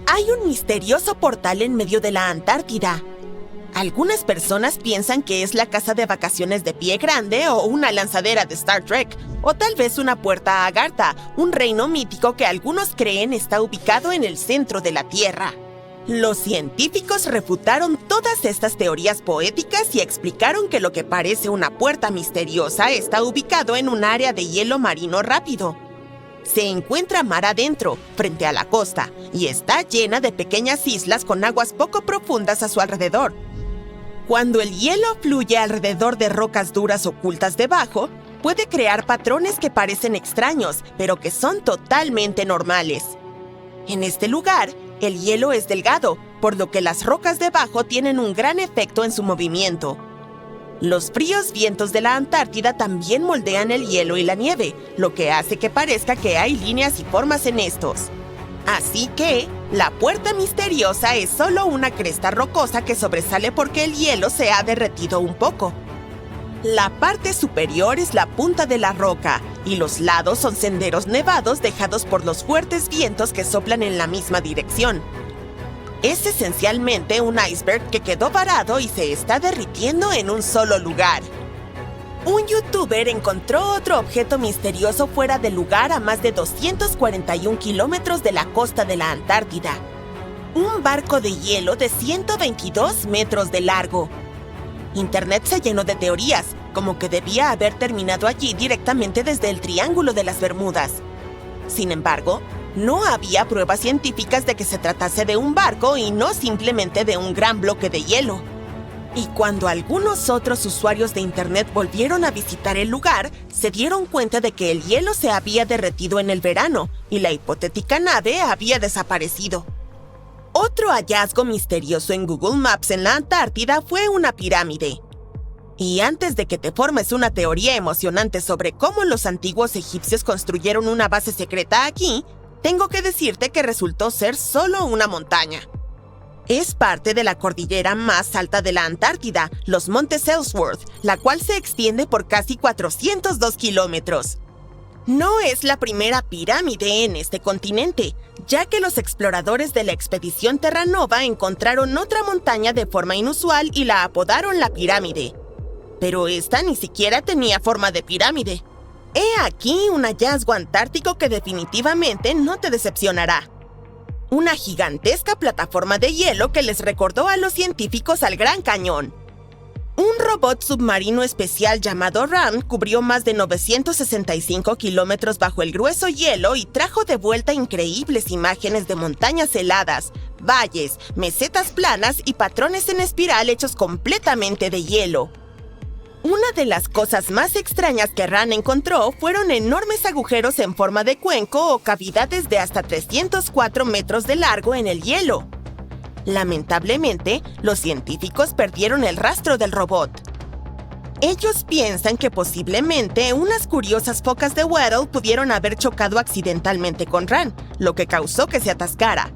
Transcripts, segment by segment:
Hay un misterioso portal en medio de la Antártida. Algunas personas piensan que es la casa de vacaciones de Pie Grande o una lanzadera de Star Trek, o tal vez una puerta a Agartha, un reino mítico que algunos creen está ubicado en el centro de la Tierra. Los científicos refutaron todas estas teorías poéticas y explicaron que lo que parece una puerta misteriosa está ubicado en un área de hielo marino rápido. Se encuentra mar adentro, frente a la costa, y está llena de pequeñas islas con aguas poco profundas a su alrededor. Cuando el hielo fluye alrededor de rocas duras ocultas debajo, puede crear patrones que parecen extraños, pero que son totalmente normales. En este lugar, el hielo es delgado, por lo que las rocas debajo tienen un gran efecto en su movimiento. Los fríos vientos de la Antártida también moldean el hielo y la nieve, lo que hace que parezca que hay líneas y formas en estos. Así que, la puerta misteriosa es solo una cresta rocosa que sobresale porque el hielo se ha derretido un poco. La parte superior es la punta de la roca, y los lados son senderos nevados dejados por los fuertes vientos que soplan en la misma dirección. Es esencialmente un iceberg que quedó varado y se está derritiendo en un solo lugar. Un youtuber encontró otro objeto misterioso fuera del lugar a más de 241 kilómetros de la costa de la Antártida. Un barco de hielo de 122 metros de largo. Internet se llenó de teorías, como que debía haber terminado allí directamente desde el Triángulo de las Bermudas. Sin embargo, no había pruebas científicas de que se tratase de un barco y no simplemente de un gran bloque de hielo. Y cuando algunos otros usuarios de Internet volvieron a visitar el lugar, se dieron cuenta de que el hielo se había derretido en el verano y la hipotética nave había desaparecido. Otro hallazgo misterioso en Google Maps en la Antártida fue una pirámide. Y antes de que te formes una teoría emocionante sobre cómo los antiguos egipcios construyeron una base secreta aquí, tengo que decirte que resultó ser solo una montaña. Es parte de la cordillera más alta de la Antártida, los Montes Ellsworth, la cual se extiende por casi 402 kilómetros. No es la primera pirámide en este continente, ya que los exploradores de la expedición Terra Nova encontraron otra montaña de forma inusual y la apodaron la pirámide. Pero esta ni siquiera tenía forma de pirámide. He aquí un hallazgo antártico que definitivamente no te decepcionará. Una gigantesca plataforma de hielo que les recordó a los científicos al Gran Cañón. Un robot submarino especial llamado Ram cubrió más de 965 kilómetros bajo el grueso hielo y trajo de vuelta increíbles imágenes de montañas heladas, valles, mesetas planas y patrones en espiral hechos completamente de hielo. Una de las cosas más extrañas que Ram encontró fueron enormes agujeros en forma de cuenco o cavidades de hasta 304 metros de largo en el hielo. Lamentablemente, los científicos perdieron el rastro del robot. Ellos piensan que posiblemente unas curiosas focas de Weddell pudieron haber chocado accidentalmente con Ram, lo que causó que se atascara.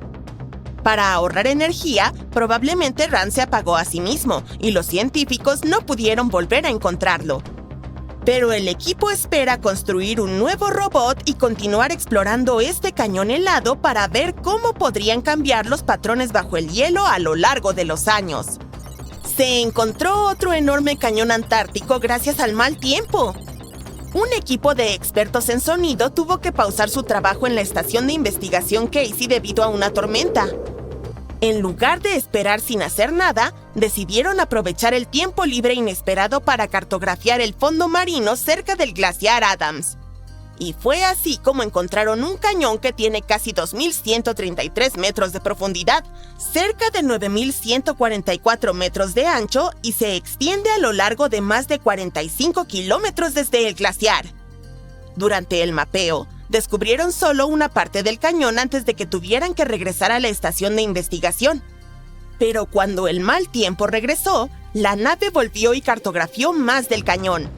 Para ahorrar energía, probablemente Ram se apagó a sí mismo y los científicos no pudieron volver a encontrarlo. Pero el equipo espera construir un nuevo robot y continuar explorando este cañón helado para ver cómo podrían cambiar los patrones bajo el hielo a lo largo de los años. Se encontró otro enorme cañón antártico gracias al mal tiempo. Un equipo de expertos en sonido tuvo que pausar su trabajo en la estación de investigación Casey debido a una tormenta. En lugar de esperar sin hacer nada, decidieron aprovechar el tiempo libre inesperado para cartografiar el fondo marino cerca del glaciar Adams. Y fue así como encontraron un cañón que tiene casi 2.133 metros de profundidad, cerca de 9.144 metros de ancho y se extiende a lo largo de más de 45 kilómetros desde el glaciar. Durante el mapeo, descubrieron solo una parte del cañón antes de que tuvieran que regresar a la estación de investigación. Pero cuando el mal tiempo regresó, la nave volvió y cartografió más del cañón.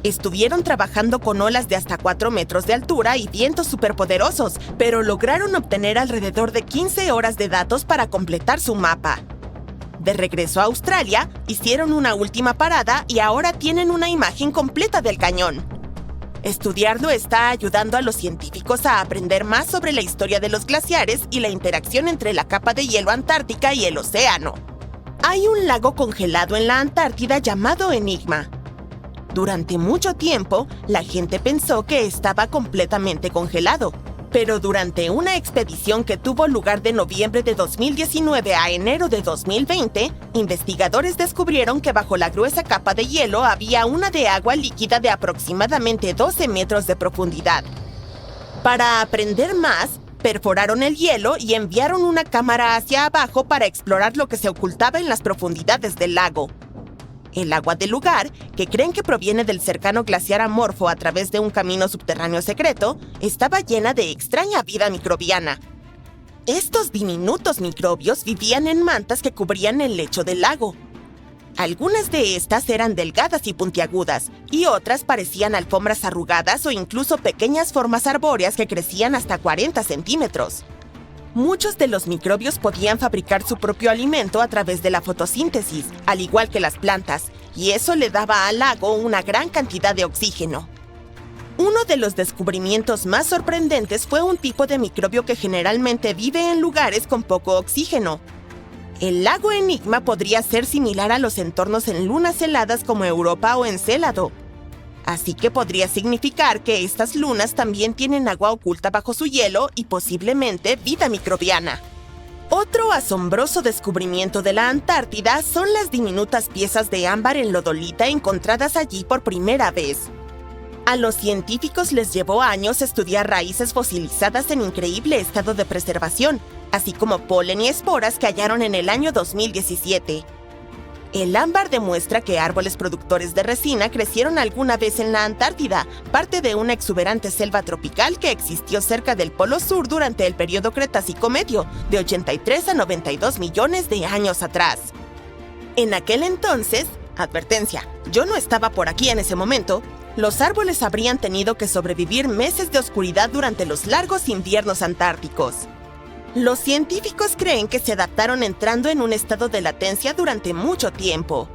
Estuvieron trabajando con olas de hasta 4 metros de altura y vientos superpoderosos, pero lograron obtener alrededor de 15 horas de datos para completar su mapa. De regreso a Australia, hicieron una última parada y ahora tienen una imagen completa del cañón. Estudiarlo está ayudando a los científicos a aprender más sobre la historia de los glaciares y la interacción entre la capa de hielo antártica y el océano. Hay un lago congelado en la Antártida llamado Enigma. Durante mucho tiempo, la gente pensó que estaba completamente congelado, pero durante una expedición que tuvo lugar de noviembre de 2019 a enero de 2020, investigadores descubrieron que bajo la gruesa capa de hielo había una de agua líquida de aproximadamente 12 metros de profundidad. Para aprender más, perforaron el hielo y enviaron una cámara hacia abajo para explorar lo que se ocultaba en las profundidades del lago. El agua del lugar, que creen que proviene del cercano glaciar Amorfo a través de un camino subterráneo secreto, estaba llena de extraña vida microbiana. Estos diminutos microbios vivían en mantas que cubrían el lecho del lago. Algunas de estas eran delgadas y puntiagudas, y otras parecían alfombras arrugadas o incluso pequeñas formas arbóreas que crecían hasta 40 centímetros. Muchos de los microbios podían fabricar su propio alimento a través de la fotosíntesis, al igual que las plantas, y eso le daba al lago una gran cantidad de oxígeno. Uno de los descubrimientos más sorprendentes fue un tipo de microbio que generalmente vive en lugares con poco oxígeno. El lago Enigma podría ser similar a los entornos en lunas heladas como Europa o Encélado. Así que podría significar que estas lunas también tienen agua oculta bajo su hielo y posiblemente vida microbiana. Otro asombroso descubrimiento de la Antártida son las diminutas piezas de ámbar en lodolita encontradas allí por primera vez. A los científicos les llevó años estudiar raíces fosilizadas en increíble estado de preservación, así como polen y esporas que hallaron en el año 2017. El ámbar demuestra que árboles productores de resina crecieron alguna vez en la Antártida, parte de una exuberante selva tropical que existió cerca del Polo Sur durante el período Cretácico Medio, de 83 a 92 millones de años atrás. En aquel entonces, advertencia, yo no estaba por aquí en ese momento, los árboles habrían tenido que sobrevivir meses de oscuridad durante los largos inviernos antárticos. Los científicos creen que se adaptaron entrando en un estado de latencia durante mucho tiempo.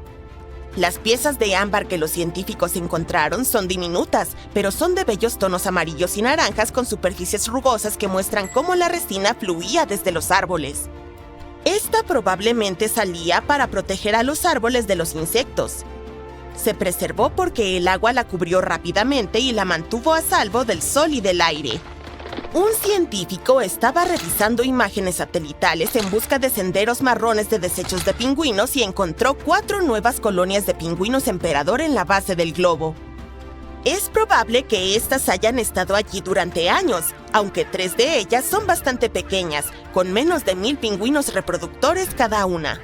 Las piezas de ámbar que los científicos encontraron son diminutas, pero son de bellos tonos amarillos y naranjas con superficies rugosas que muestran cómo la resina fluía desde los árboles. Esta probablemente salía para proteger a los árboles de los insectos. Se preservó porque el agua la cubrió rápidamente y la mantuvo a salvo del sol y del aire. Un científico estaba revisando imágenes satelitales en busca de senderos marrones de desechos de pingüinos y encontró 4 nuevas colonias de pingüinos emperador en la base del globo. Es probable que estas hayan estado allí durante años, aunque 3 de ellas son bastante pequeñas, con menos de 1000 pingüinos reproductores cada una.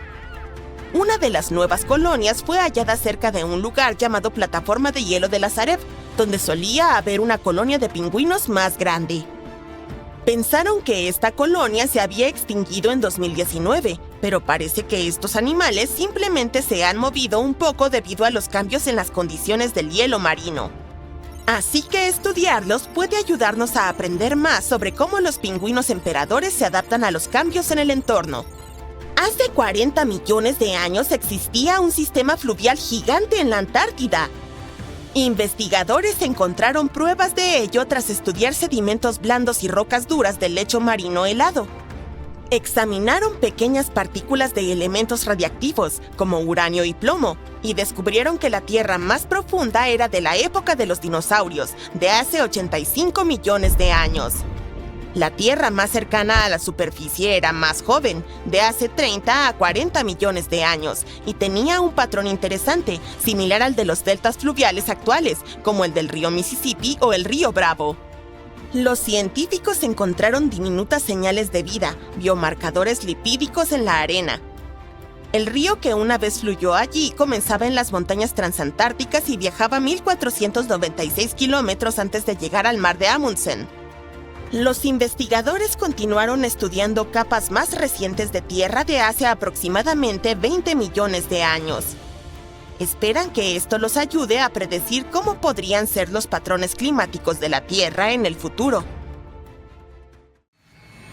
Una de las nuevas colonias fue hallada cerca de un lugar llamado Plataforma de Hielo de Lazarev, donde solía haber una colonia de pingüinos más grande. Pensaron que esta colonia se había extinguido en 2019, pero parece que estos animales simplemente se han movido un poco debido a los cambios en las condiciones del hielo marino. Así que estudiarlos puede ayudarnos a aprender más sobre cómo los pingüinos emperadores se adaptan a los cambios en el entorno. Hace 40 millones de años existía un sistema fluvial gigante en la Antártida. Investigadores encontraron pruebas de ello tras estudiar sedimentos blandos y rocas duras del lecho marino helado. Examinaron pequeñas partículas de elementos radiactivos, como uranio y plomo, y descubrieron que la tierra más profunda era de la época de los dinosaurios, de hace 85 millones de años. La tierra más cercana a la superficie era más joven, de hace 30 a 40 millones de años, y tenía un patrón interesante, similar al de los deltas fluviales actuales, como el del río Mississippi o el río Bravo. Los científicos encontraron diminutas señales de vida, biomarcadores lipídicos en la arena. El río que una vez fluyó allí comenzaba en las montañas transantárticas y viajaba 1.496 kilómetros antes de llegar al mar de Amundsen. Los investigadores continuaron estudiando capas más recientes de tierra de hace aproximadamente 20 millones de años. Esperan que esto los ayude a predecir cómo podrían ser los patrones climáticos de la Tierra en el futuro.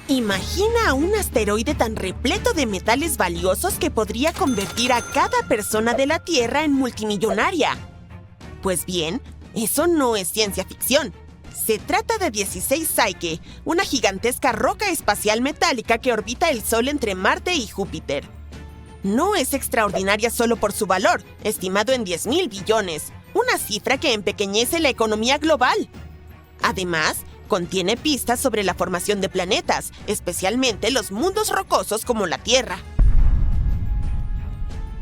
Imagina un asteroide tan repleto de metales valiosos que podría convertir a cada persona de la Tierra en multimillonaria. Pues bien, Eso no es ciencia ficción. Se trata de 16 Psyche, una gigantesca roca espacial metálica que orbita el Sol entre Marte y Júpiter. No es extraordinaria solo por su valor, estimado en 10.000 billones, una cifra que empequeñece la economía global. Además, contiene pistas sobre la formación de planetas, especialmente los mundos rocosos como la Tierra.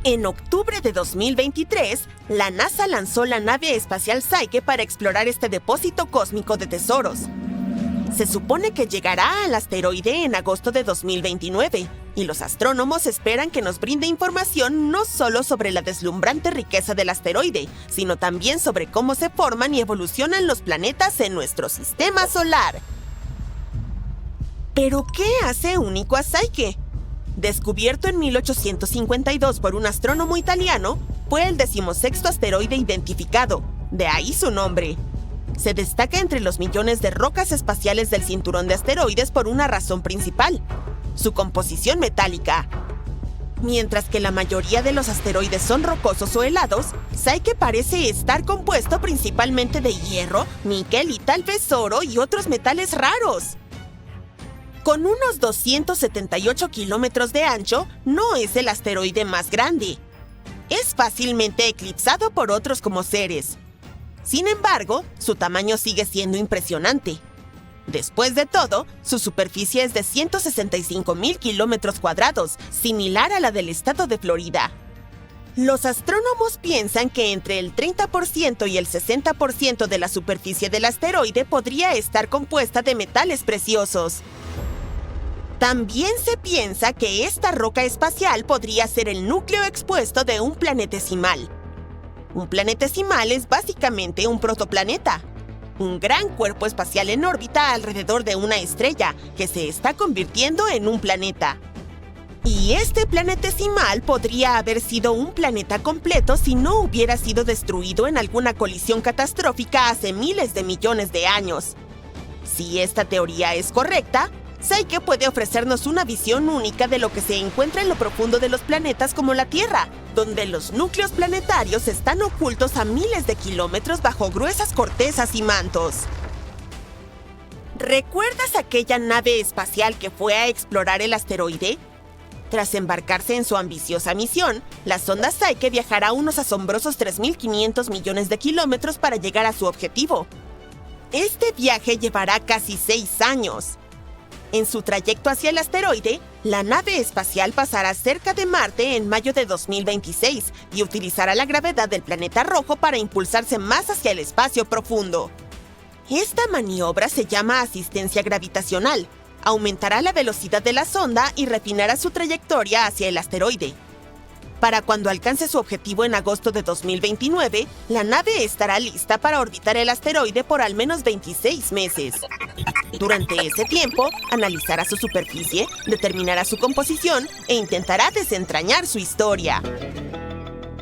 En octubre de 2023, la NASA lanzó la nave espacial Psyche para explorar este depósito cósmico de tesoros. Se supone que llegará al asteroide en agosto de 2029, y los astrónomos esperan que nos brinde información no solo sobre la deslumbrante riqueza del asteroide, sino también sobre cómo se forman y evolucionan los planetas en nuestro sistema solar. ¿Pero qué hace único a Psyche? Descubierto en 1852 por un astrónomo italiano, fue el 16º asteroide identificado, de ahí su nombre. Se destaca entre los millones de rocas espaciales del cinturón de asteroides por una razón principal: su composición metálica. Mientras que la mayoría de los asteroides son rocosos o helados, Psyche parece estar compuesto principalmente de hierro, níquel y tal vez oro y otros metales raros. Con unos 278 kilómetros de ancho, no es el asteroide más grande. Es fácilmente eclipsado por otros como Ceres. Sin embargo, su tamaño sigue siendo impresionante. Después de todo, su superficie es de 165.000 kilómetros cuadrados, similar a la del estado de Florida. Los astrónomos piensan que entre el 30% y el 60% de la superficie del asteroide podría estar compuesta de metales preciosos. También se piensa que esta roca espacial podría ser el núcleo expuesto de un planetesimal. Un planetesimal es básicamente un protoplaneta, un gran cuerpo espacial en órbita alrededor de una estrella que se está convirtiendo en un planeta. Y este planetesimal podría haber sido un planeta completo si no hubiera sido destruido en alguna colisión catastrófica hace miles de millones de años. Si esta teoría es correcta, Psyche puede ofrecernos una visión única de lo que se encuentra en lo profundo de los planetas como la Tierra, donde los núcleos planetarios están ocultos a miles de kilómetros bajo gruesas cortezas y mantos. ¿Recuerdas aquella nave espacial que fue a explorar el asteroide? Tras embarcarse en su ambiciosa misión, la sonda Psyche viajará unos asombrosos 3.500 millones de kilómetros para llegar a su objetivo. Este viaje llevará casi 6 años. En su trayecto hacia el asteroide, la nave espacial pasará cerca de Marte en mayo de 2026 y utilizará la gravedad del planeta rojo para impulsarse más hacia el espacio profundo. Esta maniobra se llama asistencia gravitacional. Aumentará la velocidad de la sonda y refinará su trayectoria hacia el asteroide. Para cuando alcance su objetivo en agosto de 2029, la nave estará lista para orbitar el asteroide por al menos 26 meses. Durante ese tiempo, analizará su superficie, determinará su composición e intentará desentrañar su historia.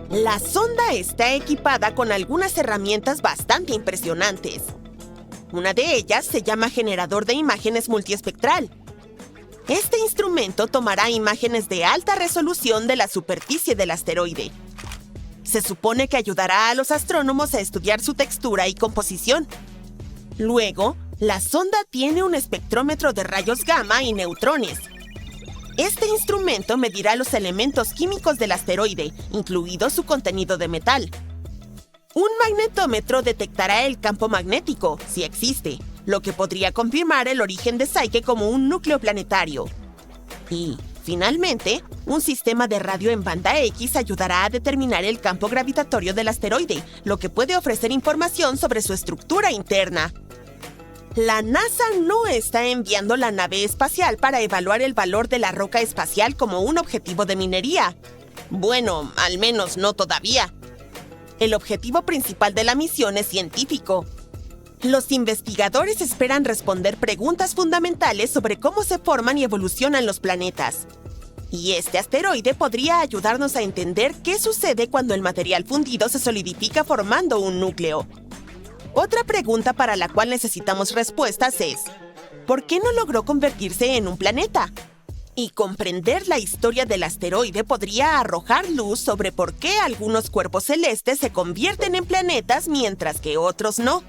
La sonda está equipada con algunas herramientas bastante impresionantes. Una de ellas se llama generador de imágenes multiespectral. Este instrumento tomará imágenes de alta resolución de la superficie del asteroide. Se supone que ayudará a los astrónomos a estudiar su textura y composición. Luego, la sonda tiene un espectrómetro de rayos gamma y neutrones. Este instrumento medirá los elementos químicos del asteroide, incluido su contenido de metal. Un magnetómetro detectará el campo magnético, si existe, lo que podría confirmar el origen de Psyche como un núcleo planetario. Y, finalmente, un sistema de radio en banda X ayudará a determinar el campo gravitatorio del asteroide, lo que puede ofrecer información sobre su estructura interna. La NASA no está enviando la nave espacial para evaluar el valor de la roca espacial como un objetivo de minería. Bueno, al menos no todavía. El objetivo principal de la misión es científico. Los investigadores esperan responder preguntas fundamentales sobre cómo se forman y evolucionan los planetas. Y este asteroide podría ayudarnos a entender qué sucede cuando el material fundido se solidifica formando un núcleo. Otra pregunta para la cual necesitamos respuestas es: ¿por qué no logró convertirse en un planeta? Y comprender la historia del asteroide podría arrojar luz sobre por qué algunos cuerpos celestes se convierten en planetas mientras que otros no.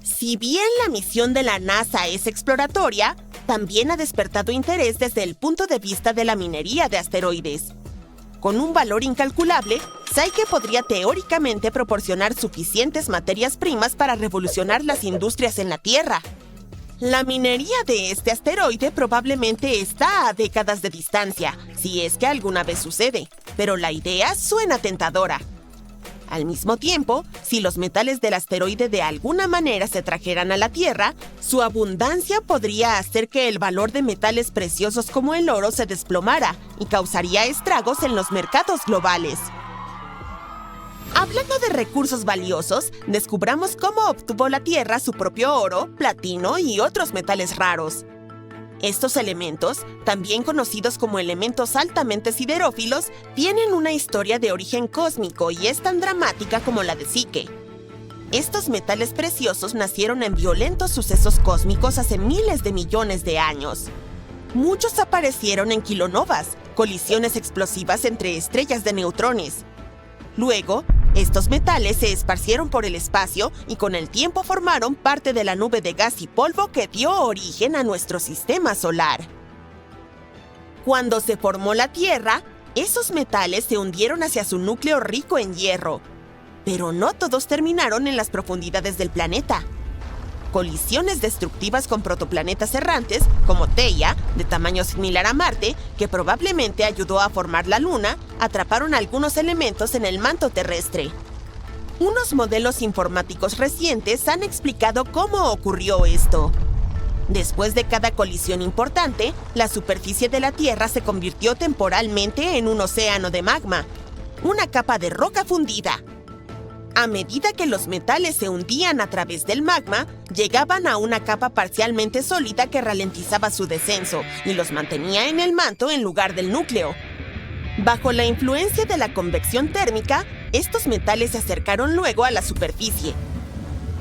Si bien la misión de la NASA es exploratoria, también ha despertado interés desde el punto de vista de la minería de asteroides. Con un valor incalculable, Psyche podría teóricamente proporcionar suficientes materias primas para revolucionar las industrias en la Tierra. La minería de este asteroide probablemente está a décadas de distancia, si es que alguna vez sucede, pero la idea suena tentadora. Al mismo tiempo, si los metales del asteroide de alguna manera se trajeran a la Tierra, su abundancia podría hacer que el valor de metales preciosos como el oro se desplomara y causaría estragos en los mercados globales. Hablando de recursos valiosos, descubramos cómo obtuvo la Tierra su propio oro, platino y otros metales raros. Estos elementos, también conocidos como elementos altamente siderófilos, tienen una historia de origen cósmico y es tan dramática como la de Psyche. Estos metales preciosos nacieron en violentos sucesos cósmicos hace miles de millones de años. Muchos aparecieron en kilonovas, colisiones explosivas entre estrellas de neutrones. Luego, estos metales se esparcieron por el espacio y con el tiempo formaron parte de la nube de gas y polvo que dio origen a nuestro sistema solar. Cuando se formó la Tierra, esos metales se hundieron hacia su núcleo rico en hierro. Pero no todos terminaron en las profundidades del planeta. Colisiones destructivas con protoplanetas errantes, como Theia, de tamaño similar a Marte, que probablemente ayudó a formar la Luna, atraparon algunos elementos en el manto terrestre. Unos modelos informáticos recientes han explicado cómo ocurrió esto. Después de cada colisión importante, la superficie de la Tierra se convirtió temporalmente en un océano de magma, una capa de roca fundida. A medida que los metales se hundían a través del magma, llegaban a una capa parcialmente sólida que ralentizaba su descenso y los mantenía en el manto en lugar del núcleo. Bajo la influencia de la convección térmica, estos metales se acercaron luego a la superficie.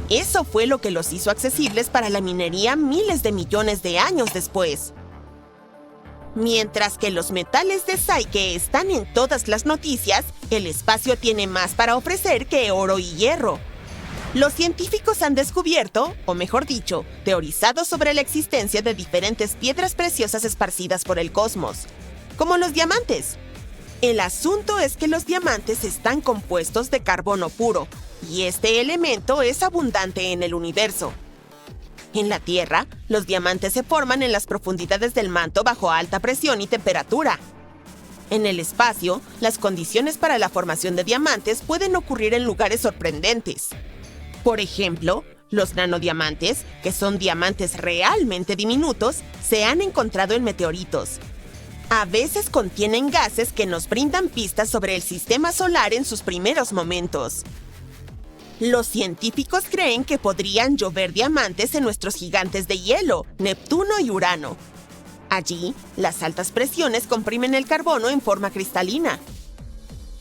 Eso fue lo que los hizo accesibles para la minería miles de millones de años después. Mientras que los metales de Psyche están en todas las noticias, el espacio tiene más para ofrecer que oro y hierro. Los científicos han descubierto, o mejor dicho, teorizado sobre la existencia de diferentes piedras preciosas esparcidas por el cosmos, como los diamantes. El asunto es que los diamantes están compuestos de carbono puro, y este elemento es abundante en el universo. En la Tierra, los diamantes se forman en las profundidades del manto bajo alta presión y temperatura. En el espacio, las condiciones para la formación de diamantes pueden ocurrir en lugares sorprendentes. Por ejemplo, los nanodiamantes, que son diamantes realmente diminutos, se han encontrado en meteoritos. A veces contienen gases que nos brindan pistas sobre el sistema solar en sus primeros momentos. Los científicos creen que podrían llover diamantes en nuestros gigantes de hielo, Neptuno y Urano. Allí, las altas presiones comprimen el carbono en forma cristalina.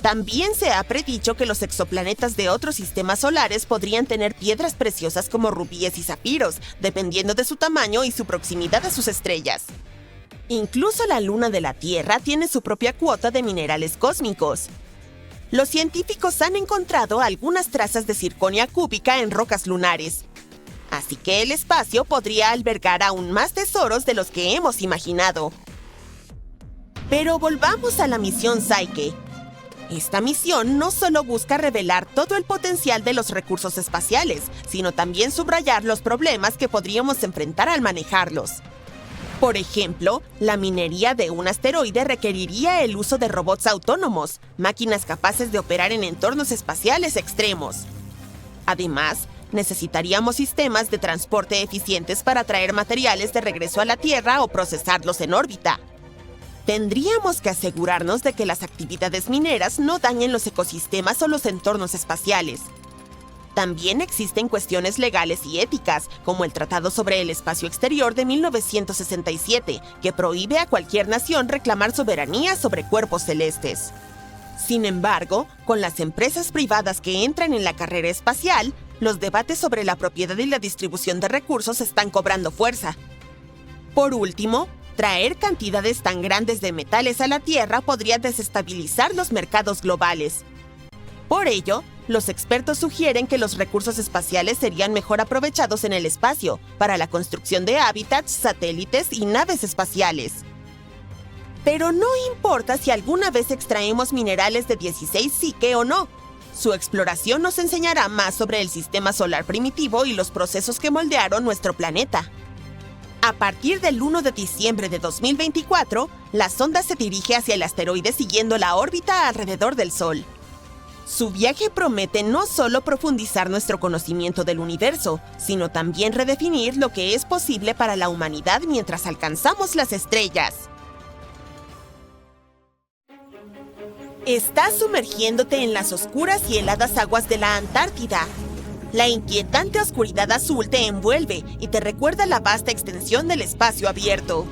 También se ha predicho que los exoplanetas de otros sistemas solares podrían tener piedras preciosas como rubíes y zafiros, dependiendo de su tamaño y su proximidad a sus estrellas. Incluso la luna de la Tierra tiene su propia cuota de minerales cósmicos. Los científicos han encontrado algunas trazas de circonia cúbica en rocas lunares. Así que el espacio podría albergar aún más tesoros de los que hemos imaginado. Pero volvamos a la misión Psyche. Esta misión no solo busca revelar todo el potencial de los recursos espaciales, sino también subrayar los problemas que podríamos enfrentar al manejarlos. Por ejemplo, la minería de un asteroide requeriría el uso de robots autónomos, máquinas capaces de operar en entornos espaciales extremos. Además, necesitaríamos sistemas de transporte eficientes para traer materiales de regreso a la Tierra o procesarlos en órbita. Tendríamos que asegurarnos de que las actividades mineras no dañen los ecosistemas o los entornos espaciales. También existen cuestiones legales y éticas, como el Tratado sobre el Espacio Exterior de 1967, que prohíbe a cualquier nación reclamar soberanía sobre cuerpos celestes. Sin embargo, con las empresas privadas que entran en la carrera espacial, los debates sobre la propiedad y la distribución de recursos están cobrando fuerza. Por último, Traer cantidades tan grandes de metales a la Tierra podría desestabilizar los mercados globales. Por ello, los expertos sugieren que los recursos espaciales serían mejor aprovechados en el espacio para la construcción de hábitats, satélites y naves espaciales. Pero no importa si alguna vez extraemos minerales de 16 Psique o no. Su exploración nos enseñará más sobre el sistema solar primitivo y los procesos que moldearon nuestro planeta. A partir del 1 de diciembre de 2024, la sonda se dirige hacia el asteroide siguiendo la órbita alrededor del Sol. Su viaje promete no solo profundizar nuestro conocimiento del universo, sino también redefinir lo que es posible para la humanidad mientras alcanzamos las estrellas. Estás sumergiéndote en las oscuras y heladas aguas de la Antártida. La inquietante oscuridad azul te envuelve y te recuerda la vasta extensión del espacio abierto.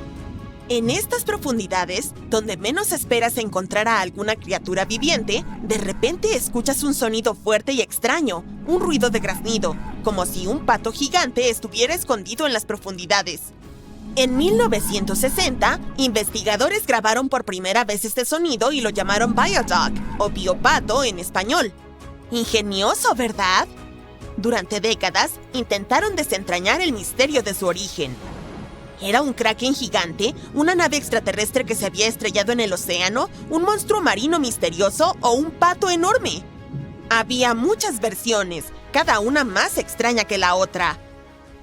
En estas profundidades, donde menos esperas encontrar a alguna criatura viviente, de repente escuchas un sonido fuerte y extraño, un ruido de graznido, como si un pato gigante estuviera escondido en las profundidades. En 1960, investigadores grabaron por primera vez este sonido y lo llamaron Biodog, o biopato en español. Ingenioso, ¿verdad? Durante décadas, intentaron desentrañar el misterio de su origen. ¿Era un kraken gigante, una nave extraterrestre que se había estrellado en el océano, un monstruo marino misterioso o un pato enorme? Había muchas versiones, cada una más extraña que la otra.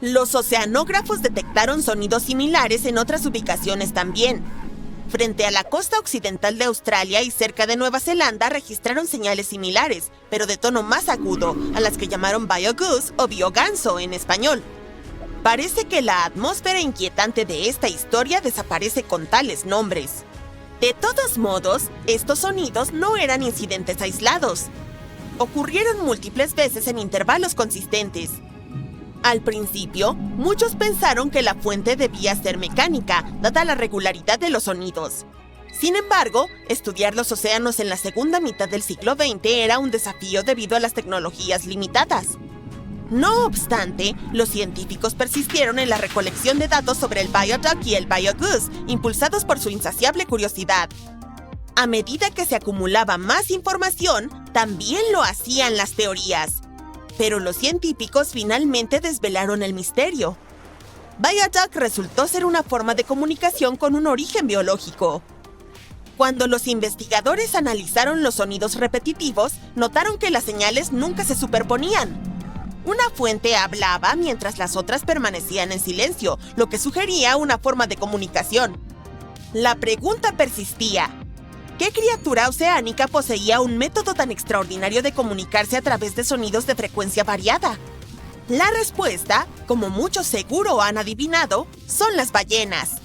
Los oceanógrafos detectaron sonidos similares en otras ubicaciones también. Frente a la costa occidental de Australia y cerca de Nueva Zelanda registraron señales similares, pero de tono más agudo, a las que llamaron biogoose o bioganso en español. Parece que la atmósfera inquietante de esta historia desaparece con tales nombres. De todos modos, estos sonidos no eran incidentes aislados. Ocurrieron múltiples veces en intervalos consistentes. Al principio, muchos pensaron que la fuente debía ser mecánica, dada la regularidad de los sonidos. Sin embargo, estudiar los océanos en la segunda mitad del siglo XX era un desafío debido a las tecnologías limitadas. No obstante, los científicos persistieron en la recolección de datos sobre el Biodog y el Biogoose, impulsados por su insaciable curiosidad. A medida que se acumulaba más información, también lo hacían las teorías. Pero los científicos finalmente desvelaron el misterio. Biodog resultó ser una forma de comunicación con un origen biológico. Cuando los investigadores analizaron los sonidos repetitivos, notaron que las señales nunca se superponían. Una fuente hablaba mientras las otras permanecían en silencio, lo que sugería una forma de comunicación. La pregunta persistía: ¿qué criatura oceánica poseía un método tan extraordinario de comunicarse a través de sonidos de frecuencia variada? La respuesta, como muchos seguro han adivinado, son las ballenas.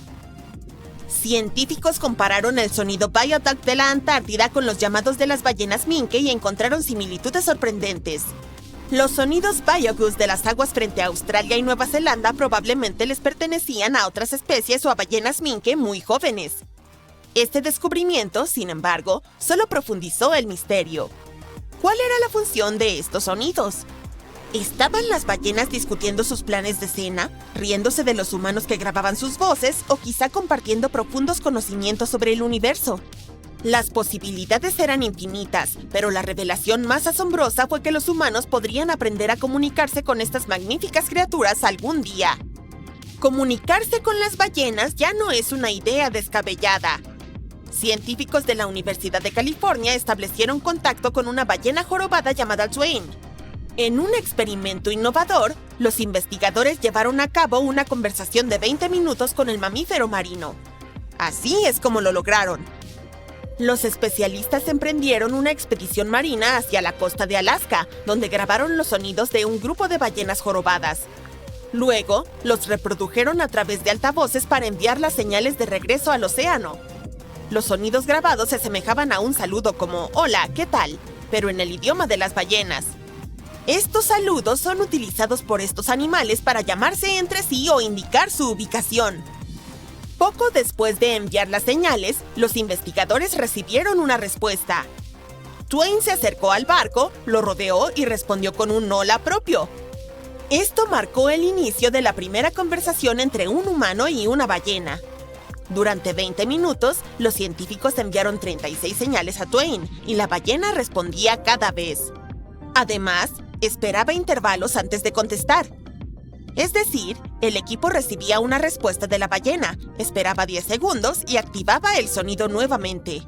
Científicos compararon el sonido Biodog de la Antártida con los llamados de las ballenas minke y encontraron similitudes sorprendentes. Los sonidos Biogoose de las aguas frente a Australia y Nueva Zelanda probablemente les pertenecían a otras especies o a ballenas minke muy jóvenes. Este descubrimiento, sin embargo, solo profundizó el misterio. ¿Cuál era la función de estos sonidos? ¿Estaban las ballenas discutiendo sus planes de cena, riéndose de los humanos que grababan sus voces o quizá compartiendo profundos conocimientos sobre el universo? Las posibilidades eran infinitas, pero la revelación más asombrosa fue que los humanos podrían aprender a comunicarse con estas magníficas criaturas algún día. Comunicarse con las ballenas ya no es una idea descabellada. Científicos de la Universidad de California establecieron contacto con una ballena jorobada llamada Twain. En un experimento innovador, los investigadores llevaron a cabo una conversación de 20 minutos con el mamífero marino. Así es como lo lograron. Los especialistas emprendieron una expedición marina hacia la costa de Alaska, donde grabaron los sonidos de un grupo de ballenas jorobadas. Luego, los reprodujeron a través de altavoces para enviar las señales de regreso al océano. Los sonidos grabados se asemejaban a un saludo como «Hola, ¿qué tal?», pero en el idioma de las ballenas. Estos saludos son utilizados por estos animales para llamarse entre sí o indicar su ubicación. Poco después de enviar las señales, los investigadores recibieron una respuesta. Twain se acercó al barco, lo rodeó y respondió con un hola propio. Esto marcó el inicio de la primera conversación entre un humano y una ballena. Durante 20 minutos, los científicos enviaron 36 señales a Twain y la ballena respondía cada vez. Además, esperaba intervalos antes de contestar. Es decir, el equipo recibía una respuesta de la ballena, esperaba 10 segundos y activaba el sonido nuevamente.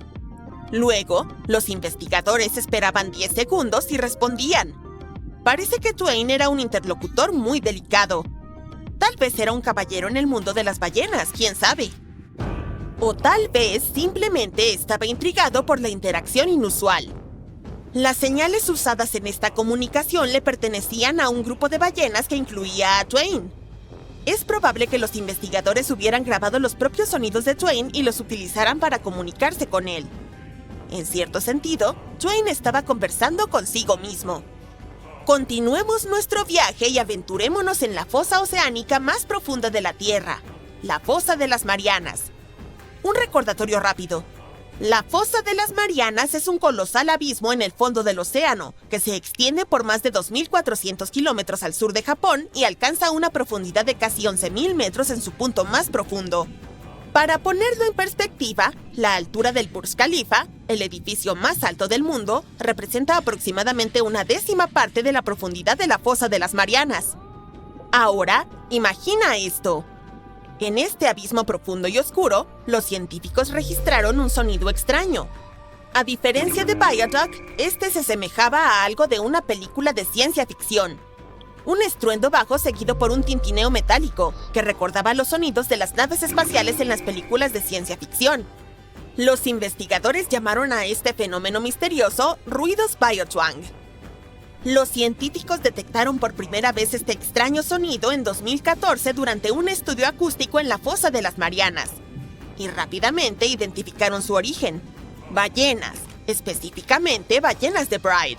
Luego, los investigadores esperaban 10 segundos y respondían. Parece que Twain era un interlocutor muy delicado. Tal vez era un caballero en el mundo de las ballenas, quién sabe. O tal vez simplemente estaba intrigado por la interacción inusual. Las señales usadas en esta comunicación le pertenecían a un grupo de ballenas que incluía a Twain. Es probable que los investigadores hubieran grabado los propios sonidos de Twain y los utilizaran para comunicarse con él. En cierto sentido, Twain estaba conversando consigo mismo. Continuemos nuestro viaje y aventurémonos en la fosa oceánica más profunda de la Tierra, la Fosa de las Marianas. Un recordatorio rápido. La Fosa de las Marianas es un colosal abismo en el fondo del océano, que se extiende por más de 2.400 kilómetros al sur de Japón y alcanza una profundidad de casi 11.000 metros en su punto más profundo. Para ponerlo en perspectiva, la altura del Burj Khalifa, el edificio más alto del mundo, representa aproximadamente una décima parte de la profundidad de la Fosa de las Marianas. Ahora, imagina esto. En este abismo profundo y oscuro, los científicos registraron un sonido extraño. A diferencia de Viaduct, este se asemejaba a algo de una película de ciencia ficción. Un estruendo bajo seguido por un tintineo metálico, que recordaba los sonidos de las naves espaciales en las películas de ciencia ficción. Los investigadores llamaron a este fenómeno misterioso ruidos biotwang. Los científicos detectaron por primera vez este extraño sonido en 2014 durante un estudio acústico en la Fosa de las Marianas. Y rápidamente identificaron su origen. Ballenas, específicamente ballenas de Bride.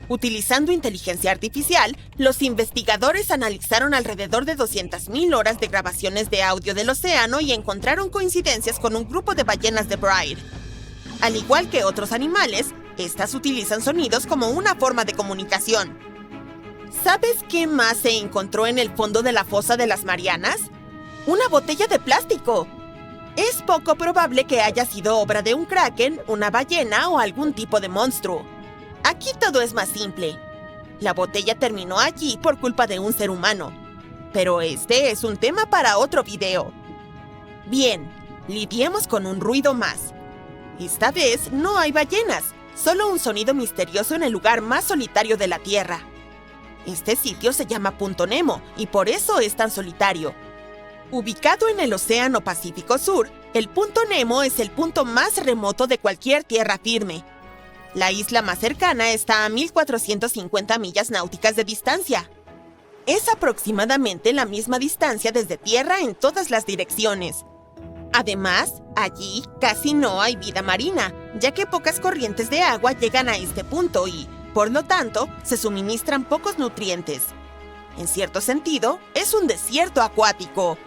Utilizando inteligencia artificial, los investigadores analizaron alrededor de 200.000 horas de grabaciones de audio del océano y encontraron coincidencias con un grupo de ballenas de Bride. Al igual que otros animales, estas utilizan sonidos como una forma de comunicación. ¿Sabes qué más se encontró en el fondo de la Fosa de las Marianas? ¡Una botella de plástico! Es poco probable que haya sido obra de un kraken, una ballena o algún tipo de monstruo. Aquí todo es más simple. La botella terminó allí por culpa de un ser humano. Pero este es un tema para otro video. Bien, lidiemos con un ruido más. Esta vez no hay ballenas, solo un sonido misterioso en el lugar más solitario de la Tierra. Este sitio se llama Punto Nemo y por eso es tan solitario. Ubicado en el Océano Pacífico Sur, el Punto Nemo es el punto más remoto de cualquier tierra firme. La isla más cercana está a 1.450 millas náuticas de distancia. Es aproximadamente la misma distancia desde tierra en todas las direcciones. Además, allí casi no hay vida marina, ya que pocas corrientes de agua llegan a este punto y, por lo tanto, se suministran pocos nutrientes. En cierto sentido, es un desierto acuático.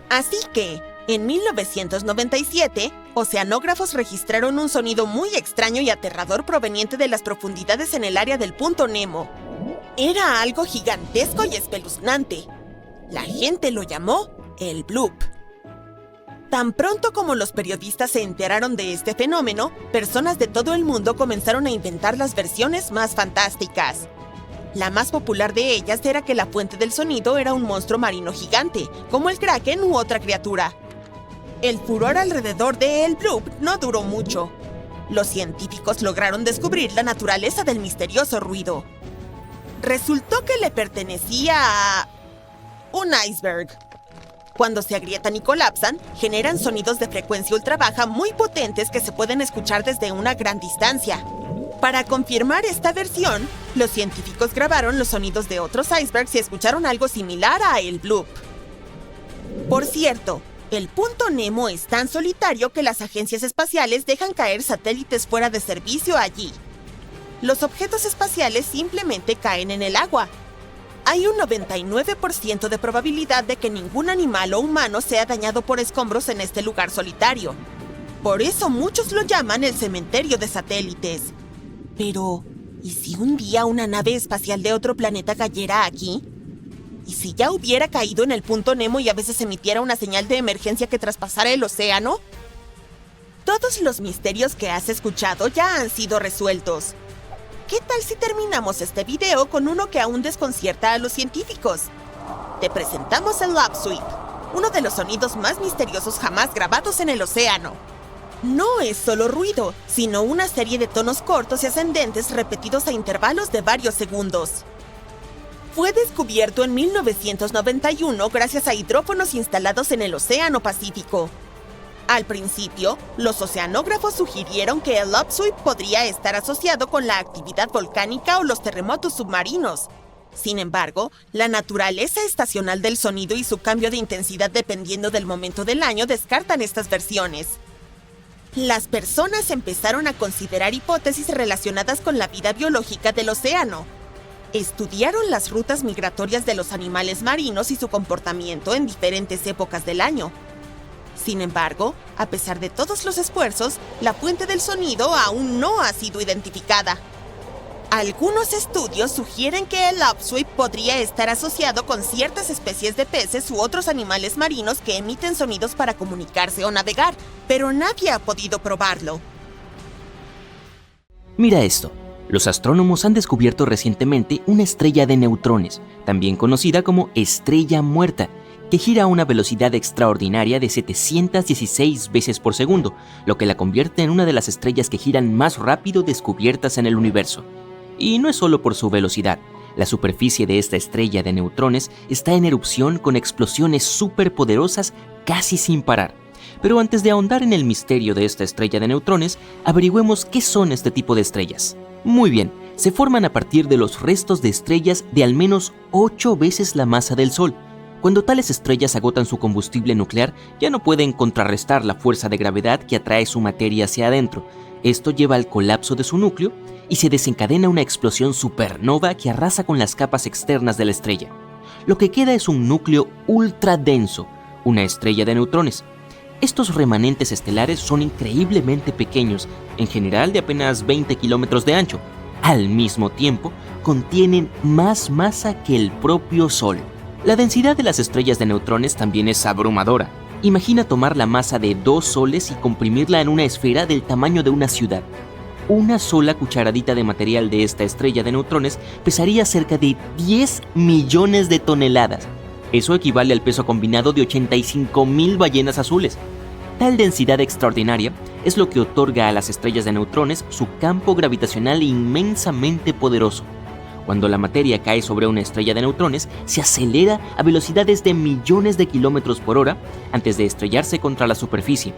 Así que, en 1997, oceanógrafos registraron un sonido muy extraño y aterrador proveniente de las profundidades en el área del Punto Nemo. Era algo gigantesco y espeluznante. La gente lo llamó el bloop. Tan pronto como los periodistas se enteraron de este fenómeno, personas de todo el mundo comenzaron a inventar las versiones más fantásticas. La más popular de ellas era que la fuente del sonido era un monstruo marino gigante, como el kraken u otra criatura. El furor alrededor de el bloop no duró mucho. Los científicos lograron descubrir la naturaleza del misterioso ruido. Resultó que le pertenecía a un iceberg. Cuando se agrietan y colapsan, generan sonidos de frecuencia ultra baja muy potentes que se pueden escuchar desde una gran distancia. Para confirmar esta versión, los científicos grabaron los sonidos de otros icebergs y escucharon algo similar a el bloop. Por cierto, el Punto Nemo es tan solitario que las agencias espaciales dejan caer satélites fuera de servicio allí. Los objetos espaciales simplemente caen en el agua. Hay un 99% de probabilidad de que ningún animal o humano sea dañado por escombros en este lugar solitario. Por eso muchos lo llaman el cementerio de satélites. Pero, ¿y si un día una nave espacial de otro planeta cayera aquí? ¿Y si ya hubiera caído en el punto Nemo y a veces emitiera una señal de emergencia que traspasara el océano? Todos los misterios que has escuchado ya han sido resueltos. ¿Qué tal si terminamos este video con uno que aún desconcierta a los científicos? Te presentamos el Lap Sweep, uno de los sonidos más misteriosos jamás grabados en el océano. No es solo ruido, sino una serie de tonos cortos y ascendentes repetidos a intervalos de varios segundos. Fue descubierto en 1991 gracias a hidrófonos instalados en el Océano Pacífico. Al principio, los oceanógrafos sugirieron que el upsweep podría estar asociado con la actividad volcánica o los terremotos submarinos. Sin embargo, la naturaleza estacional del sonido y su cambio de intensidad dependiendo del momento del año descartan estas versiones. Las personas empezaron a considerar hipótesis relacionadas con la vida biológica del océano. Estudiaron las rutas migratorias de los animales marinos y su comportamiento en diferentes épocas del año. Sin embargo, a pesar de todos los esfuerzos, la fuente del sonido aún no ha sido identificada. Algunos estudios sugieren que el upsweep podría estar asociado con ciertas especies de peces u otros animales marinos que emiten sonidos para comunicarse o navegar, pero nadie ha podido probarlo. Mira esto. Los astrónomos han descubierto recientemente una estrella de neutrones, también conocida como estrella muerta, que gira a una velocidad extraordinaria de 716 veces por segundo, lo que la convierte en una de las estrellas que giran más rápido descubiertas en el universo. Y no es solo por su velocidad. La superficie de esta estrella de neutrones está en erupción con explosiones superpoderosas casi sin parar. Pero antes de ahondar en el misterio de esta estrella de neutrones, averigüemos qué son este tipo de estrellas. Muy bien, se forman a partir de los restos de estrellas de al menos 8 veces la masa del Sol. Cuando tales estrellas agotan su combustible nuclear, ya no pueden contrarrestar la fuerza de gravedad que atrae su materia hacia adentro. Esto lleva al colapso de su núcleo y se desencadena una explosión supernova que arrasa con las capas externas de la estrella. Lo que queda es un núcleo ultra denso, una estrella de neutrones. Estos remanentes estelares son increíblemente pequeños, en general de apenas 20 kilómetros de ancho. Al mismo tiempo, contienen más masa que el propio Sol. La densidad de las estrellas de neutrones también es abrumadora. Imagina tomar la masa de 2 soles y comprimirla en una esfera del tamaño de una ciudad. Una sola cucharadita de material de esta estrella de neutrones pesaría cerca de 10 millones de toneladas. Eso equivale al peso combinado de 85,000 ballenas azules. Tal densidad extraordinaria es lo que otorga a las estrellas de neutrones su campo gravitacional inmensamente poderoso. Cuando la materia cae sobre una estrella de neutrones, se acelera a velocidades de millones de kilómetros por hora antes de estrellarse contra la superficie.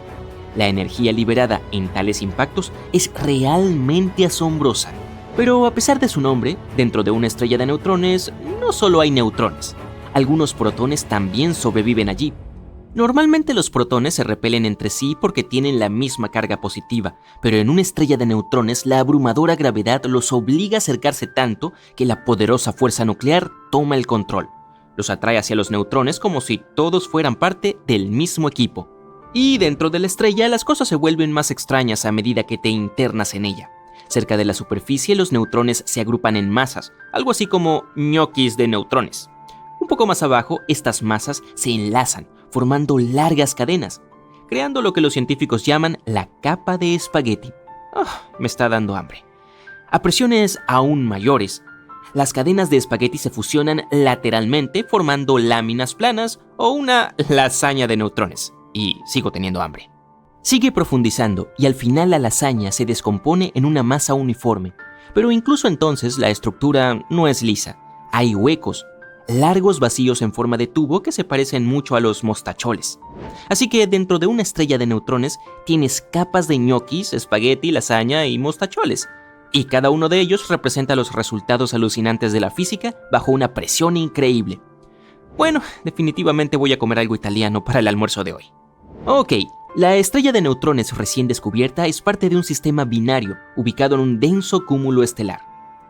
La energía liberada en tales impactos es realmente asombrosa. Pero a pesar de su nombre, dentro de una estrella de neutrones no solo hay neutrones. Algunos protones también sobreviven allí. Normalmente los protones se repelen entre sí porque tienen la misma carga positiva, pero en una estrella de neutrones la abrumadora gravedad los obliga a acercarse tanto que la poderosa fuerza nuclear toma el control. Los atrae hacia los neutrones como si todos fueran parte del mismo equipo. Y dentro de la estrella las cosas se vuelven más extrañas a medida que te internas en ella. Cerca de la superficie los neutrones se agrupan en masas, algo así como ñoquis de neutrones. Un poco más abajo, estas masas se enlazan, formando largas cadenas, creando lo que los científicos llaman la capa de espagueti. Me está dando hambre. A presiones aún mayores, las cadenas de espagueti se fusionan lateralmente formando láminas planas o una lasaña de neutrones. Y sigo teniendo hambre. Sigue profundizando y al final la lasaña se descompone en una masa uniforme. Pero incluso entonces la estructura no es lisa. Hay huecos, largos vacíos en forma de tubo que se parecen mucho a los mostacholes. Así que dentro de una estrella de neutrones tienes capas de ñoquis, espagueti, lasaña y mostacholes. Y cada uno de ellos representa los resultados alucinantes de la física bajo una presión increíble. Bueno, definitivamente voy a comer algo italiano para el almuerzo de hoy. Ok, la estrella de neutrones recién descubierta es parte de un sistema binario ubicado en un denso cúmulo estelar.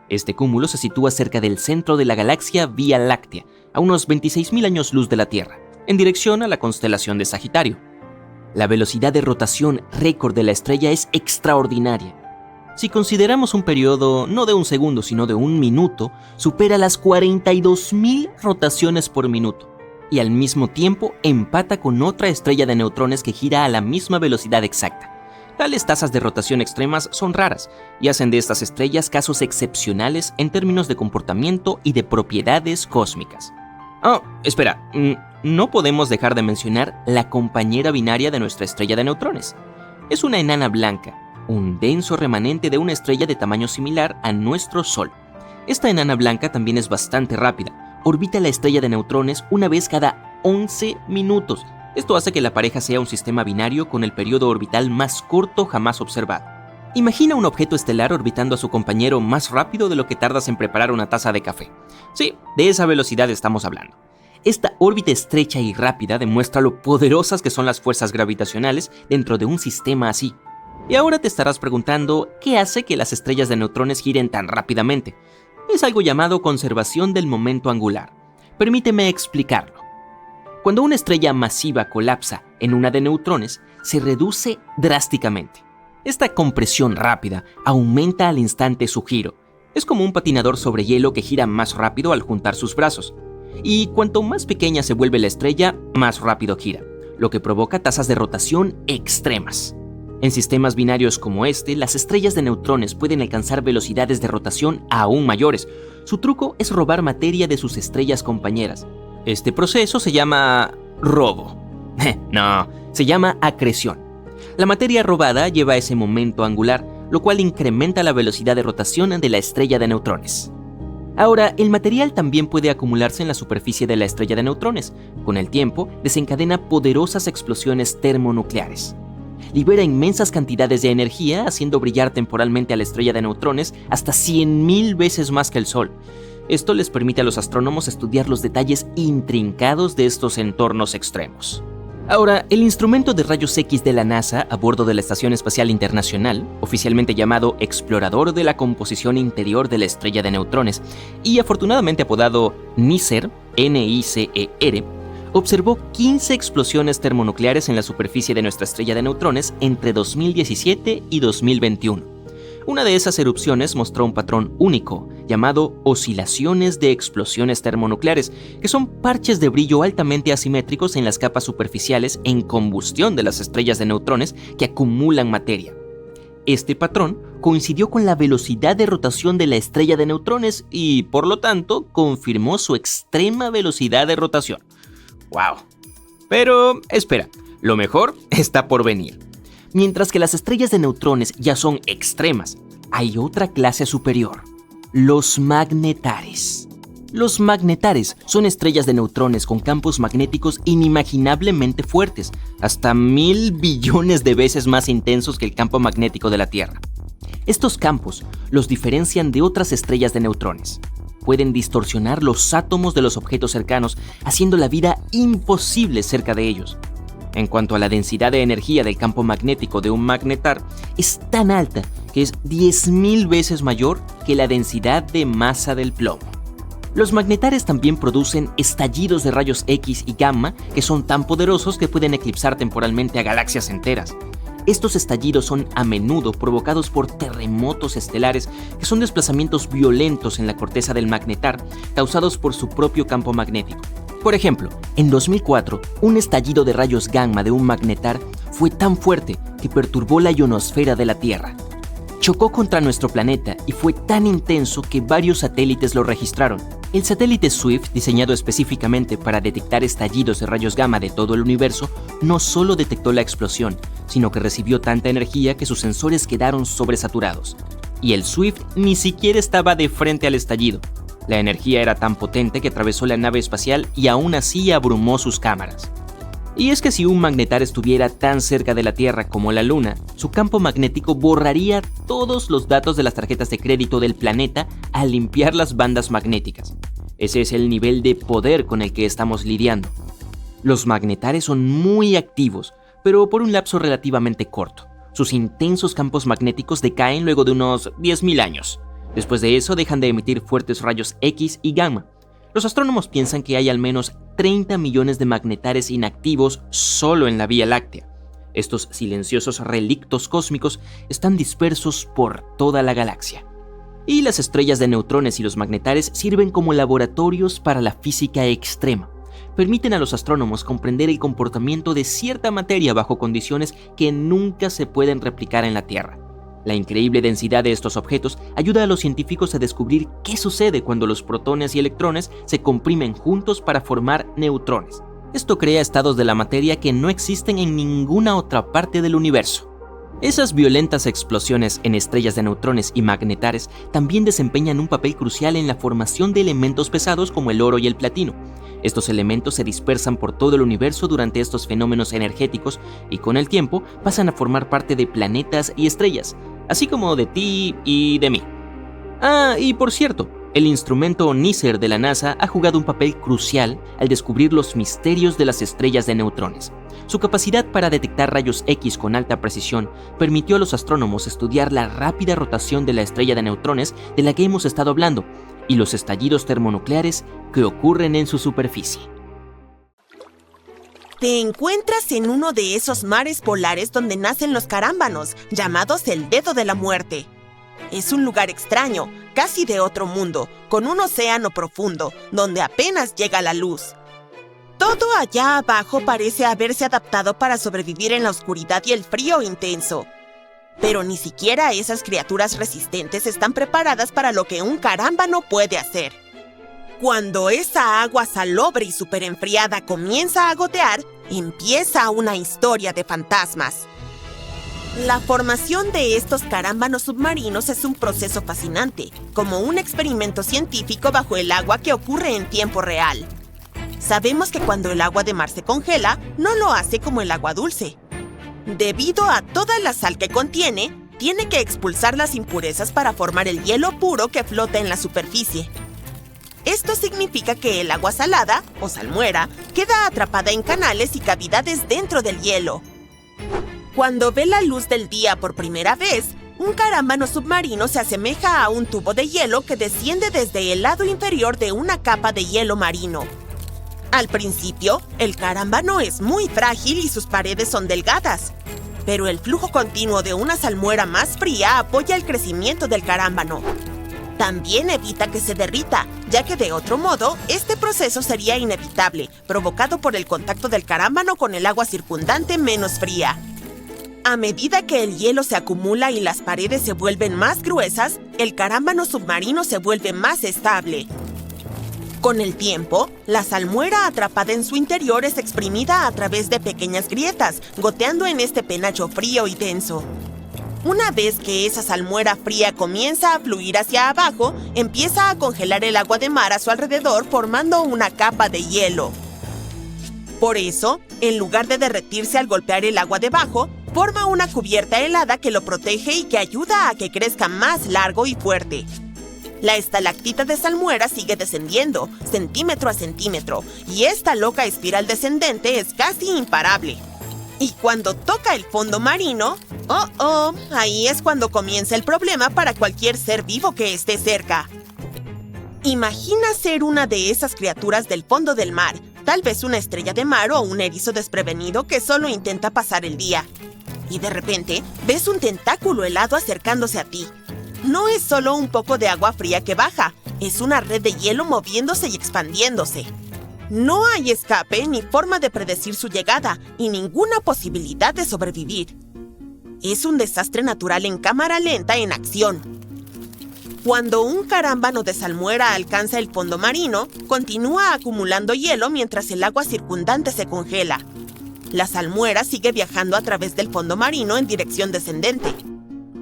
Este cúmulo se sitúa cerca del centro de la galaxia Vía Láctea, a unos 26,000 años luz de la Tierra, en dirección a la constelación de Sagitario. La velocidad de rotación récord de la estrella es extraordinaria. Si consideramos un periodo no de un segundo, sino de un minuto, supera las 42.000 rotaciones por minuto y al mismo tiempo empata con otra estrella de neutrones que gira a la misma velocidad exacta. Tales tasas de rotación extremas son raras y hacen de estas estrellas casos excepcionales en términos de comportamiento y de propiedades cósmicas. Espera, no podemos dejar de mencionar la compañera binaria de nuestra estrella de neutrones. Es una enana blanca, un denso remanente de una estrella de tamaño similar a nuestro Sol. Esta enana blanca también es bastante rápida. Orbita la estrella de neutrones una vez cada 11 minutos. Esto hace que la pareja sea un sistema binario con el periodo orbital más corto jamás observado. Imagina un objeto estelar orbitando a su compañero más rápido de lo que tardas en preparar una taza de café. Sí, de esa velocidad estamos hablando. Esta órbita estrecha y rápida demuestra lo poderosas que son las fuerzas gravitacionales dentro de un sistema así. Y ahora te estarás preguntando, ¿qué hace que las estrellas de neutrones giren tan rápidamente? Es algo llamado conservación del momento angular. Permíteme explicarlo. Cuando una estrella masiva colapsa en una de neutrones, se reduce drásticamente. Esta compresión rápida aumenta al instante su giro. Es como un patinador sobre hielo que gira más rápido al juntar sus brazos. Y cuanto más pequeña se vuelve la estrella, más rápido gira, lo que provoca tasas de rotación extremas. En sistemas binarios como este, las estrellas de neutrones pueden alcanzar velocidades de rotación aún mayores. Su truco es robar materia de sus estrellas compañeras. Este proceso se llama robo. No, se llama acreción. La materia robada lleva ese momento angular, lo cual incrementa la velocidad de rotación de la estrella de neutrones. Ahora, el material también puede acumularse en la superficie de la estrella de neutrones. Con el tiempo, desencadena poderosas explosiones termonucleares. Libera inmensas cantidades de energía, haciendo brillar temporalmente a la estrella de neutrones hasta 100.000 veces más que el Sol. Esto les permite a los astrónomos estudiar los detalles intrincados de estos entornos extremos. Ahora, el instrumento de rayos X de la NASA a bordo de la Estación Espacial Internacional, oficialmente llamado Explorador de la Composición Interior de la Estrella de Neutrones, y afortunadamente apodado NICER, N-I-C-E-R, observó 15 explosiones termonucleares en la superficie de nuestra estrella de neutrones entre 2017 y 2021. Una de esas erupciones mostró un patrón único, llamado oscilaciones de explosiones termonucleares, que son parches de brillo altamente asimétricos en las capas superficiales en combustión de las estrellas de neutrones que acumulan materia. Este patrón coincidió con la velocidad de rotación de la estrella de neutrones y, por lo tanto, confirmó su extrema velocidad de rotación. ¡Wow! Pero, espera, lo mejor está por venir. Mientras que las estrellas de neutrones ya son extremas, hay otra clase superior, los magnetares. Los magnetares son estrellas de neutrones con campos magnéticos inimaginablemente fuertes, hasta 1.000 billones de veces más intensos que el campo magnético de la Tierra. Estos campos los diferencian de otras estrellas de neutrones. Pueden distorsionar los átomos de los objetos cercanos, haciendo la vida imposible cerca de ellos. En cuanto a la densidad de energía del campo magnético de un magnetar, es tan alta que es 10.000 veces mayor que la densidad de masa del plomo. Los magnetares también producen estallidos de rayos X y gamma que son tan poderosos que pueden eclipsar temporalmente a galaxias enteras. Estos estallidos son a menudo provocados por terremotos estelares, que son desplazamientos violentos en la corteza del magnetar causados por su propio campo magnético. Por ejemplo, en 2004, un estallido de rayos gamma de un magnetar fue tan fuerte que perturbó la ionosfera de la Tierra. Chocó contra nuestro planeta y fue tan intenso que varios satélites lo registraron. El satélite Swift, diseñado específicamente para detectar estallidos de rayos gamma de todo el universo, no solo detectó la explosión, sino que recibió tanta energía que sus sensores quedaron sobresaturados. Y el Swift ni siquiera estaba de frente al estallido. La energía era tan potente que atravesó la nave espacial y aún así abrumó sus cámaras. Y es que si un magnetar estuviera tan cerca de la Tierra como la Luna, su campo magnético borraría todos los datos de las tarjetas de crédito del planeta al limpiar las bandas magnéticas. Ese es el nivel de poder con el que estamos lidiando. Los magnetares son muy activos, pero por un lapso relativamente corto. Sus intensos campos magnéticos decaen luego de unos 10.000 años. Después de eso dejan de emitir fuertes rayos X y gamma. Los astrónomos piensan que hay al menos 30 millones de magnetares inactivos solo en la Vía Láctea. Estos silenciosos relictos cósmicos están dispersos por toda la galaxia. Y las estrellas de neutrones y los magnetares sirven como laboratorios para la física extrema. Permiten a los astrónomos comprender el comportamiento de cierta materia bajo condiciones que nunca se pueden replicar en la Tierra. La increíble densidad de estos objetos ayuda a los científicos a descubrir qué sucede cuando los protones y electrones se comprimen juntos para formar neutrones. Esto crea estados de la materia que no existen en ninguna otra parte del universo. Esas violentas explosiones en estrellas de neutrones y magnetares también desempeñan un papel crucial en la formación de elementos pesados como el oro y el platino. Estos elementos se dispersan por todo el universo durante estos fenómenos energéticos y con el tiempo pasan a formar parte de planetas y estrellas, así como de ti y de mí. Y por cierto, el instrumento NICER de la NASA ha jugado un papel crucial al descubrir los misterios de las estrellas de neutrones. Su capacidad para detectar rayos X con alta precisión permitió a los astrónomos estudiar la rápida rotación de la estrella de neutrones de la que hemos estado hablando y los estallidos termonucleares que ocurren en su superficie. Te encuentras en uno de esos mares polares donde nacen los carámbanos, llamados el Dedo de la Muerte. Es un lugar extraño, casi de otro mundo, con un océano profundo, donde apenas llega la luz. Todo allá abajo parece haberse adaptado para sobrevivir en la oscuridad y el frío intenso. Pero ni siquiera esas criaturas resistentes están preparadas para lo que un carámbano puede hacer. Cuando esa agua salobre y superenfriada comienza a gotear, empieza una historia de fantasmas. La formación de estos carámbanos submarinos es un proceso fascinante, como un experimento científico bajo el agua que ocurre en tiempo real. Sabemos que cuando el agua de mar se congela, no lo hace como el agua dulce. Debido a toda la sal que contiene, tiene que expulsar las impurezas para formar el hielo puro que flota en la superficie. Esto significa que el agua salada, o salmuera, queda atrapada en canales y cavidades dentro del hielo. Cuando ve la luz del día por primera vez, un carámbano submarino se asemeja a un tubo de hielo que desciende desde el lado inferior de una capa de hielo marino. Al principio, el carámbano es muy frágil y sus paredes son delgadas, pero el flujo continuo de una salmuera más fría apoya el crecimiento del carámbano. También evita que se derrita, ya que de otro modo, este proceso sería inevitable, provocado por el contacto del carámbano con el agua circundante menos fría. A medida que el hielo se acumula y las paredes se vuelven más gruesas, el carámbano submarino se vuelve más estable. Con el tiempo, la salmuera atrapada en su interior es exprimida a través de pequeñas grietas, goteando en este penacho frío y denso. Una vez que esa salmuera fría comienza a fluir hacia abajo, empieza a congelar el agua de mar a su alrededor formando una capa de hielo. Por eso, en lugar de derretirse al golpear el agua debajo, forma una cubierta helada que lo protege y que ayuda a que crezca más largo y fuerte. La estalactita de salmuera sigue descendiendo, centímetro a centímetro, y esta loca espiral descendente es casi imparable. Y cuando toca el fondo marino, ahí es cuando comienza el problema para cualquier ser vivo que esté cerca. Imagina ser una de esas criaturas del fondo del mar, tal vez una estrella de mar o un erizo desprevenido que solo intenta pasar el día. Y de repente, ves un tentáculo helado acercándose a ti. No es solo un poco de agua fría que baja, es una red de hielo moviéndose y expandiéndose. No hay escape ni forma de predecir su llegada y ninguna posibilidad de sobrevivir. Es un desastre natural en cámara lenta en acción. Cuando un carámbano de salmuera alcanza el fondo marino, continúa acumulando hielo mientras el agua circundante se congela. La salmuera sigue viajando a través del fondo marino en dirección descendente.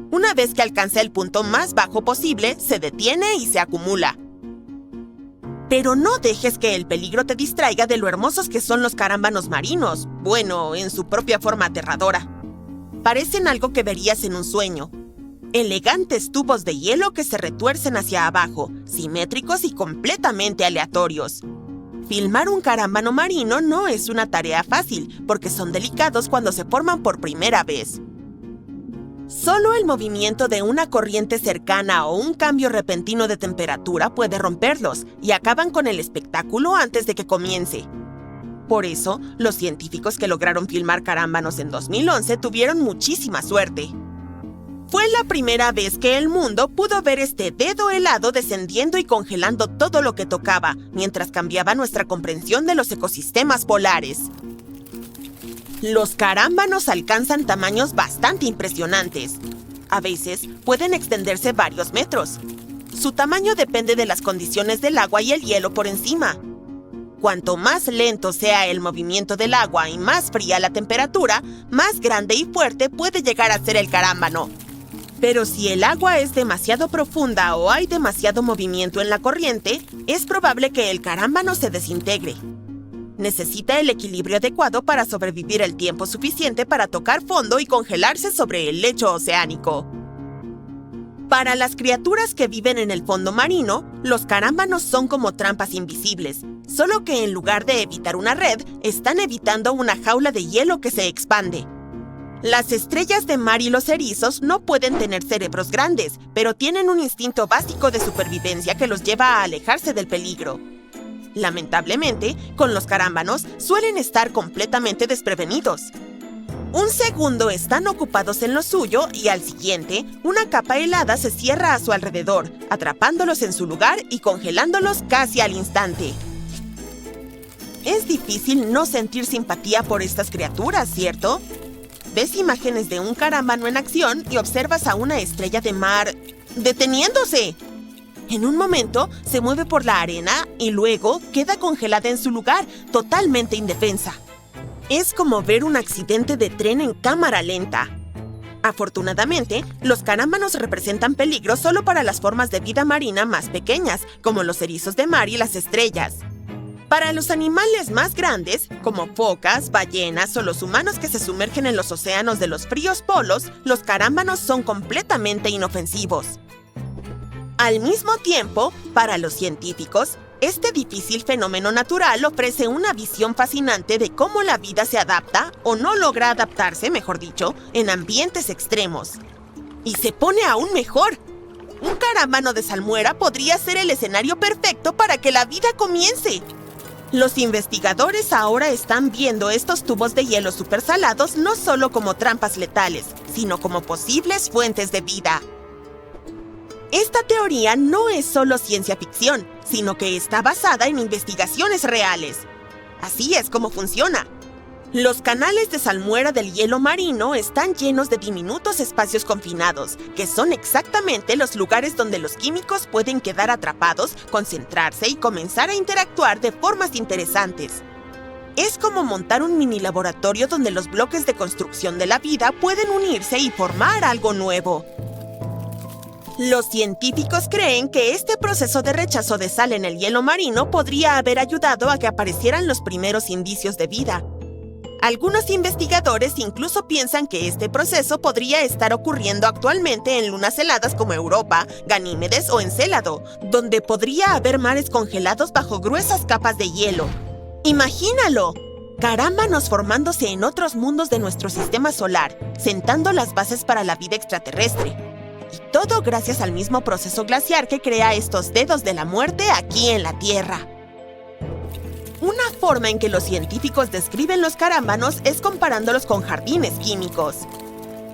Una vez que alcanza el punto más bajo posible, se detiene y se acumula. Pero no dejes que el peligro te distraiga de lo hermosos que son los carámbanos marinos, bueno, en su propia forma aterradora. Parecen algo que verías en un sueño. Elegantes tubos de hielo que se retuercen hacia abajo, simétricos y completamente aleatorios. Filmar un carámbano marino no es una tarea fácil, porque son delicados cuando se forman por primera vez. Solo el movimiento de una corriente cercana o un cambio repentino de temperatura puede romperlos y acaban con el espectáculo antes de que comience. Por eso, los científicos que lograron filmar carámbanos en 2011 tuvieron muchísima suerte. Fue la primera vez que el mundo pudo ver este dedo helado descendiendo y congelando todo lo que tocaba, mientras cambiaba nuestra comprensión de los ecosistemas polares. Los carámbanos alcanzan tamaños bastante impresionantes. A veces pueden extenderse varios metros. Su tamaño depende de las condiciones del agua y el hielo por encima. Cuanto más lento sea el movimiento del agua y más fría la temperatura, más grande y fuerte puede llegar a ser el carámbano. Pero si el agua es demasiado profunda o hay demasiado movimiento en la corriente, es probable que el carámbano se desintegre. Necesita el equilibrio adecuado para sobrevivir el tiempo suficiente para tocar fondo y congelarse sobre el lecho oceánico. Para las criaturas que viven en el fondo marino, los carámbanos son como trampas invisibles, solo que en lugar de evitar una red, están evitando una jaula de hielo que se expande. Las estrellas de mar y los erizos no pueden tener cerebros grandes, pero tienen un instinto básico de supervivencia que los lleva a alejarse del peligro. Lamentablemente, con los carámbanos suelen estar completamente desprevenidos. Un segundo están ocupados en lo suyo y al siguiente, una capa helada se cierra a su alrededor, atrapándolos en su lugar y congelándolos casi al instante. Es difícil no sentir simpatía por estas criaturas, ¿cierto? Ves imágenes de un carámbano en acción y observas a una estrella de mar deteniéndose. En un momento se mueve por la arena y luego queda congelada en su lugar, totalmente indefensa. Es como ver un accidente de tren en cámara lenta. Afortunadamente, los carámbanos representan peligro solo para las formas de vida marina más pequeñas, como los erizos de mar y las estrellas. Para los animales más grandes, como focas, ballenas o los humanos que se sumergen en los océanos de los fríos polos, los carámbanos son completamente inofensivos. Al mismo tiempo, para los científicos, este difícil fenómeno natural ofrece una visión fascinante de cómo la vida se adapta, o no logra adaptarse, mejor dicho, en ambientes extremos. Y se pone aún mejor. Un carámbano de salmuera podría ser el escenario perfecto para que la vida comience. Los investigadores ahora están viendo estos tubos de hielo supersalados no solo como trampas letales, sino como posibles fuentes de vida. Esta teoría no es solo ciencia ficción, sino que está basada en investigaciones reales. Así es como funciona. Los canales de salmuera del hielo marino están llenos de diminutos espacios confinados, que son exactamente los lugares donde los químicos pueden quedar atrapados, concentrarse y comenzar a interactuar de formas interesantes. Es como montar un mini laboratorio donde los bloques de construcción de la vida pueden unirse y formar algo nuevo. Los científicos creen que este proceso de rechazo de sal en el hielo marino podría haber ayudado a que aparecieran los primeros indicios de vida. Algunos investigadores incluso piensan que este proceso podría estar ocurriendo actualmente en lunas heladas como Europa, Ganímedes o Encélado, donde podría haber mares congelados bajo gruesas capas de hielo. ¡Imagínalo! Carámbanos formándose en otros mundos de nuestro sistema solar, sentando las bases para la vida extraterrestre. Y todo gracias al mismo proceso glaciar que crea estos dedos de la muerte aquí en la Tierra. Una forma en que los científicos describen los carámbanos es comparándolos con jardines químicos.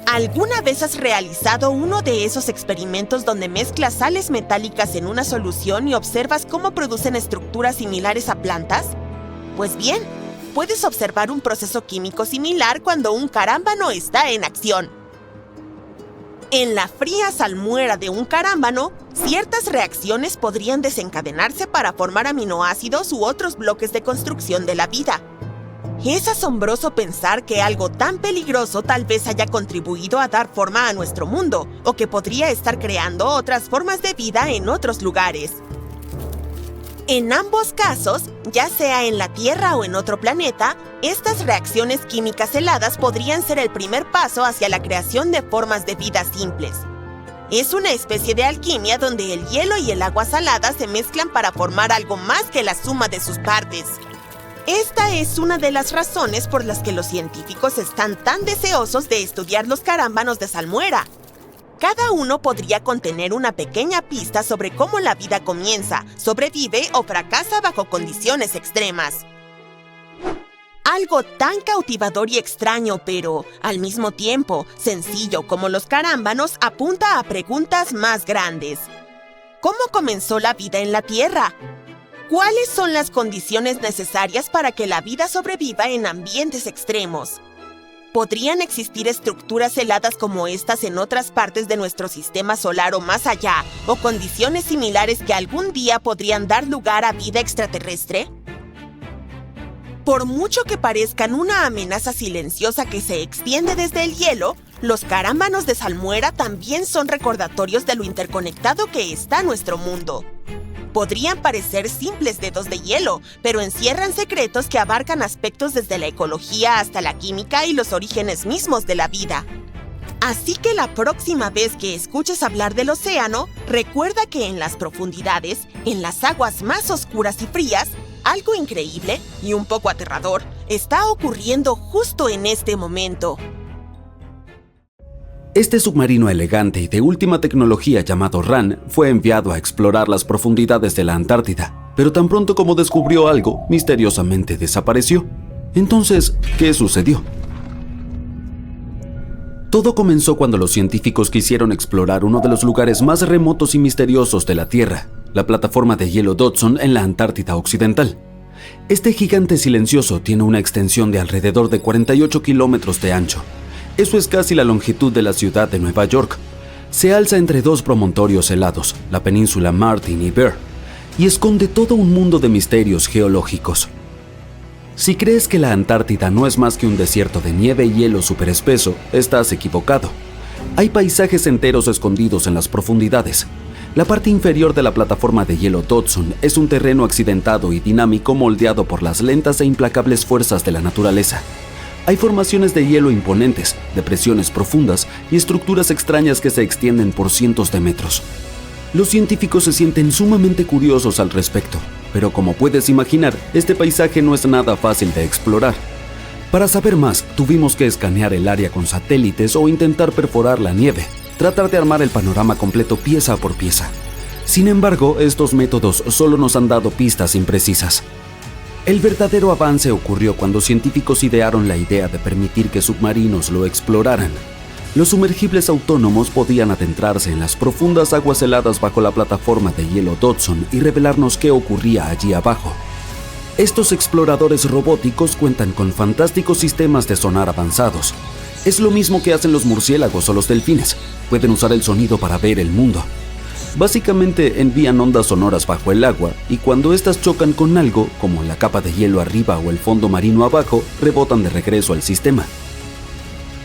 ¿Alguna vez has realizado uno de esos experimentos donde mezclas sales metálicas en una solución y observas cómo producen estructuras similares a plantas? Pues bien, puedes observar un proceso químico similar cuando un carámbano está en acción. En la fría salmuera de un carámbano, ciertas reacciones podrían desencadenarse para formar aminoácidos u otros bloques de construcción de la vida. Es asombroso pensar que algo tan peligroso tal vez haya contribuido a dar forma a nuestro mundo, o que podría estar creando otras formas de vida en otros lugares. En ambos casos, ya sea en la Tierra o en otro planeta, estas reacciones químicas heladas podrían ser el primer paso hacia la creación de formas de vida simples. Es una especie de alquimia donde el hielo y el agua salada se mezclan para formar algo más que la suma de sus partes. Esta es una de las razones por las que los científicos están tan deseosos de estudiar los carámbanos de salmuera. Cada uno podría contener una pequeña pista sobre cómo la vida comienza, sobrevive o fracasa bajo condiciones extremas. Algo tan cautivador y extraño, pero, al mismo tiempo, sencillo como los carámbanos, apunta a preguntas más grandes. ¿Cómo comenzó la vida en la Tierra? ¿Cuáles son las condiciones necesarias para que la vida sobreviva en ambientes extremos? ¿Podrían existir estructuras heladas como estas en otras partes de nuestro sistema solar o más allá, o condiciones similares que algún día podrían dar lugar a vida extraterrestre? Por mucho que parezcan una amenaza silenciosa que se extiende desde el hielo, los carámbanos de salmuera también son recordatorios de lo interconectado que está nuestro mundo. Podrían parecer simples dedos de hielo, pero encierran secretos que abarcan aspectos desde la ecología hasta la química y los orígenes mismos de la vida. Así que la próxima vez que escuches hablar del océano, recuerda que en las profundidades, en las aguas más oscuras y frías, algo increíble y un poco aterrador está ocurriendo justo en este momento. Este submarino elegante y de última tecnología llamado RAN fue enviado a explorar las profundidades de la Antártida, pero tan pronto como descubrió algo, misteriosamente desapareció. Entonces, ¿qué sucedió? Todo comenzó cuando los científicos quisieron explorar uno de los lugares más remotos y misteriosos de la Tierra, la plataforma de hielo Dodson en la Antártida Occidental. Este gigante silencioso tiene una extensión de alrededor de 48 kilómetros de ancho. Eso es casi la longitud de la ciudad de Nueva York. Se alza entre dos promontorios helados, la península Martin y Bear, y esconde todo un mundo de misterios geológicos. Si crees que la Antártida no es más que un desierto de nieve y hielo superespeso, estás equivocado. Hay paisajes enteros escondidos en las profundidades. La parte inferior de la plataforma de hielo Dodson es un terreno accidentado y dinámico moldeado por las lentas e implacables fuerzas de la naturaleza. Hay formaciones de hielo imponentes, depresiones profundas y estructuras extrañas que se extienden por cientos de metros. Los científicos se sienten sumamente curiosos al respecto, pero como puedes imaginar, este paisaje no es nada fácil de explorar. Para saber más, tuvimos que escanear el área con satélites o intentar perforar la nieve, tratar de armar el panorama completo pieza por pieza. Sin embargo, estos métodos solo nos han dado pistas imprecisas. El verdadero avance ocurrió cuando científicos idearon la idea de permitir que submarinos lo exploraran. Los sumergibles autónomos podían adentrarse en las profundas aguas heladas bajo la plataforma de hielo Dodson y revelarnos qué ocurría allí abajo. Estos exploradores robóticos cuentan con fantásticos sistemas de sonar avanzados. Es lo mismo que hacen los murciélagos o los delfines. Pueden usar el sonido para ver el mundo. Básicamente envían ondas sonoras bajo el agua y cuando estas chocan con algo, como la capa de hielo arriba o el fondo marino abajo, rebotan de regreso al sistema.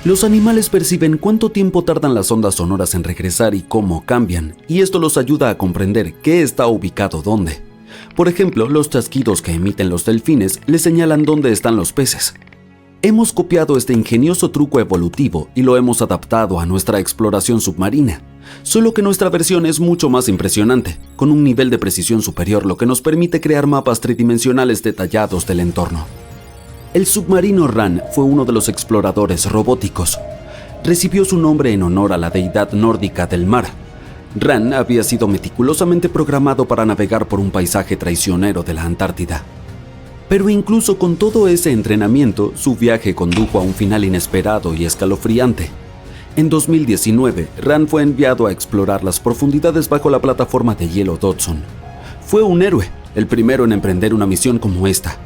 Los animales perciben cuánto tiempo tardan las ondas sonoras en regresar y cómo cambian, y esto los ayuda a comprender qué está ubicado dónde. Por ejemplo, los chasquidos que emiten los delfines les señalan dónde están los peces. Hemos copiado este ingenioso truco evolutivo y lo hemos adaptado a nuestra exploración submarina, solo que nuestra versión es mucho más impresionante, con un nivel de precisión superior, lo que nos permite crear mapas tridimensionales detallados del entorno. El submarino RAN fue uno de los exploradores robóticos. Recibió su nombre en honor a la deidad nórdica del mar. RAN había sido meticulosamente programado para navegar por un paisaje traicionero de la Antártida. Pero incluso con todo ese entrenamiento, su viaje condujo a un final inesperado y escalofriante. En 2019, RAN fue enviado a explorar las profundidades bajo la plataforma de hielo Dodson. Fue un héroe, el primero en emprender una misión como esta.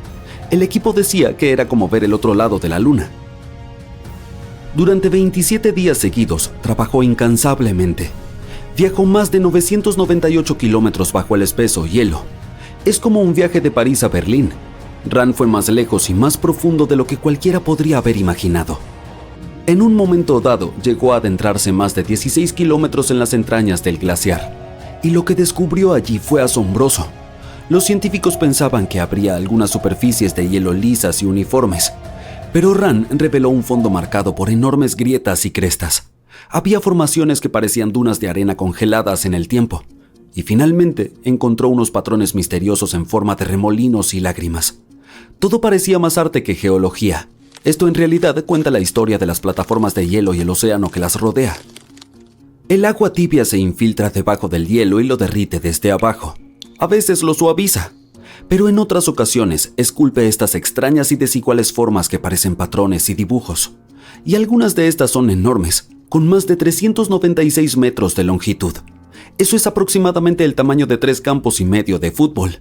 El equipo decía que era como ver el otro lado de la luna. Durante 27 días seguidos, trabajó incansablemente. Viajó más de 998 kilómetros bajo el espeso hielo. Es como un viaje de París a Berlín. RAN fue más lejos y más profundo de lo que cualquiera podría haber imaginado. En un momento dado, llegó a adentrarse más de 16 kilómetros en las entrañas del glaciar. Y lo que descubrió allí fue asombroso. Los científicos pensaban que habría algunas superficies de hielo lisas y uniformes, pero RAN reveló un fondo marcado por enormes grietas y crestas. Había formaciones que parecían dunas de arena congeladas en el tiempo, y finalmente encontró unos patrones misteriosos en forma de remolinos y lágrimas. Todo parecía más arte que geología. Esto en realidad cuenta la historia de las plataformas de hielo y el océano que las rodea. El agua tibia se infiltra debajo del hielo y lo derrite desde abajo. A veces lo suaviza. pero en otras ocasiones esculpe estas extrañas y desiguales formas que parecen patrones y dibujos. Y algunas de estas son enormes, con más de 396 metros de longitud. Eso es aproximadamente el tamaño de 3 campos y medio de fútbol.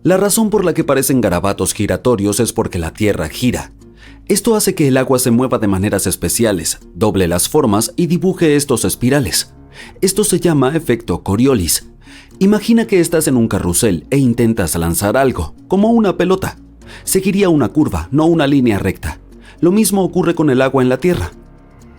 La razón por la que parecen garabatos giratorios es porque la Tierra gira. Esto hace que el agua se mueva de maneras especiales, doble las formas y dibuje estos espirales. Esto se llama efecto Coriolis. Imagina que estás en un carrusel e intentas lanzar algo, como una pelota. Seguiría una curva, no una línea recta. Lo mismo ocurre con el agua en la Tierra.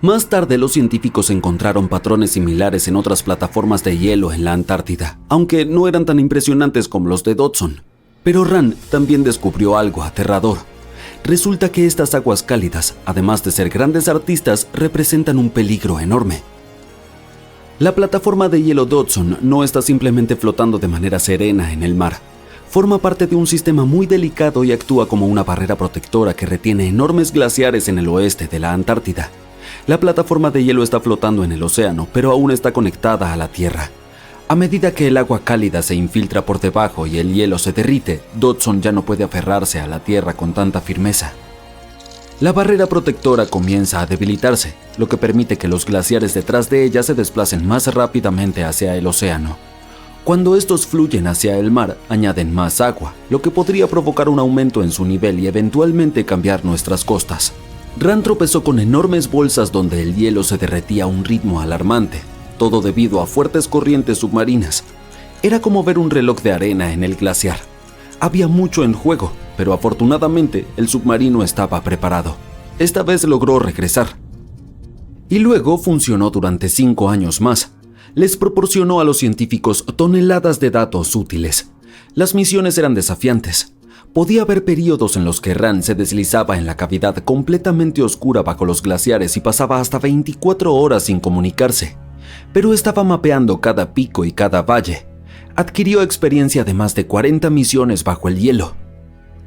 Más tarde, los científicos encontraron patrones similares en otras plataformas de hielo en la Antártida, aunque no eran tan impresionantes como los de Dodson. Pero Rand también descubrió algo aterrador. Resulta que estas aguas cálidas, además de ser grandes artistas, representan un peligro enorme. La plataforma de hielo Dodson no está simplemente flotando de manera serena en el mar. Forma parte de un sistema muy delicado y actúa como una barrera protectora que retiene enormes glaciares en el oeste de la Antártida. La plataforma de hielo está flotando en el océano, pero aún está conectada a la Tierra. A medida que el agua cálida se infiltra por debajo y el hielo se derrite, Dodson ya no puede aferrarse a la Tierra con tanta firmeza. La barrera protectora comienza a debilitarse, lo que permite que los glaciares detrás de ella se desplacen más rápidamente hacia el océano. Cuando estos fluyen hacia el mar, añaden más agua, lo que podría provocar un aumento en su nivel y eventualmente cambiar nuestras costas. Rand tropezó con enormes bolsas donde el hielo se derretía a un ritmo alarmante, todo debido a fuertes corrientes submarinas. Era como ver un reloj de arena en el glaciar. Había mucho en juego, pero afortunadamente el submarino estaba preparado. Esta vez logró regresar. Y luego funcionó durante 5 años más. Les proporcionó a los científicos toneladas de datos útiles. Las misiones eran desafiantes. Podía haber periodos en los que Rand se deslizaba en la cavidad completamente oscura bajo los glaciares y pasaba hasta 24 horas sin comunicarse. Pero estaba mapeando cada pico y cada valle. Adquirió experiencia de más de 40 misiones bajo el hielo.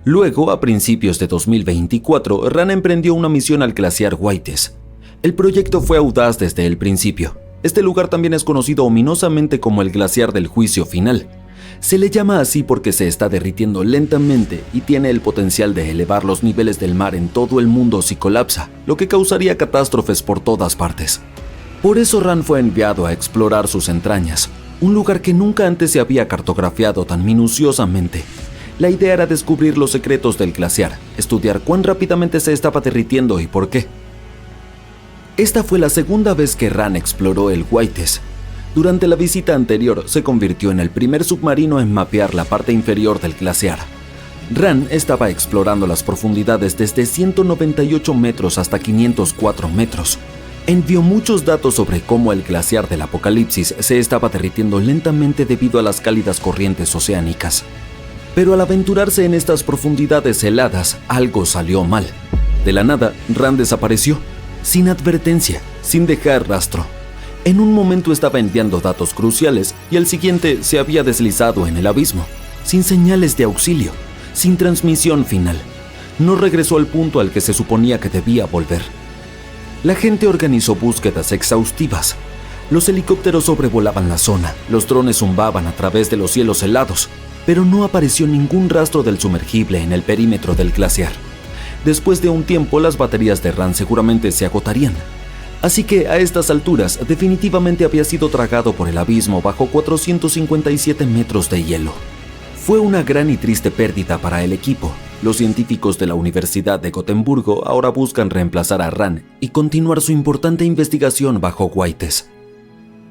Luego, a principios de 2024, Rand emprendió una misión al glaciar Whites. El proyecto fue audaz desde el principio. Este lugar también es conocido ominosamente como el glaciar del juicio final. Se le llama así porque se está derritiendo lentamente y tiene el potencial de elevar los niveles del mar en todo el mundo si colapsa, lo que causaría catástrofes por todas partes. Por eso Rand fue enviado a explorar sus entrañas, un lugar que nunca antes se había cartografiado tan minuciosamente. La idea era descubrir los secretos del glaciar, estudiar cuán rápidamente se estaba derritiendo y por qué. Esta fue la segunda vez que Rand exploró el Whites. Durante la visita anterior, se convirtió en el primer submarino en mapear la parte inferior del glaciar. Rand estaba explorando las profundidades desde 198 metros hasta 504 metros. Envió muchos datos sobre cómo el glaciar del Apocalipsis se estaba derritiendo lentamente debido a las cálidas corrientes oceánicas. Pero al aventurarse en estas profundidades heladas, algo salió mal. De la nada, Rand desapareció, sin advertencia, sin dejar rastro. En un momento estaba enviando datos cruciales y al siguiente se había deslizado en el abismo, sin señales de auxilio, sin transmisión final. No regresó al punto al que se suponía que debía volver. La gente organizó búsquedas exhaustivas. Los helicópteros sobrevolaban la zona, los drones zumbaban a través de los cielos helados, pero no apareció ningún rastro del sumergible en el perímetro del glaciar. Después de un tiempo, las baterías de Rand seguramente se agotarían. Así que a estas alturas definitivamente había sido tragado por el abismo bajo 457 metros de hielo. Fue una gran y triste pérdida para el equipo. Los científicos de la Universidad de Gotemburgo ahora buscan reemplazar a Rand y continuar su importante investigación bajo Whites.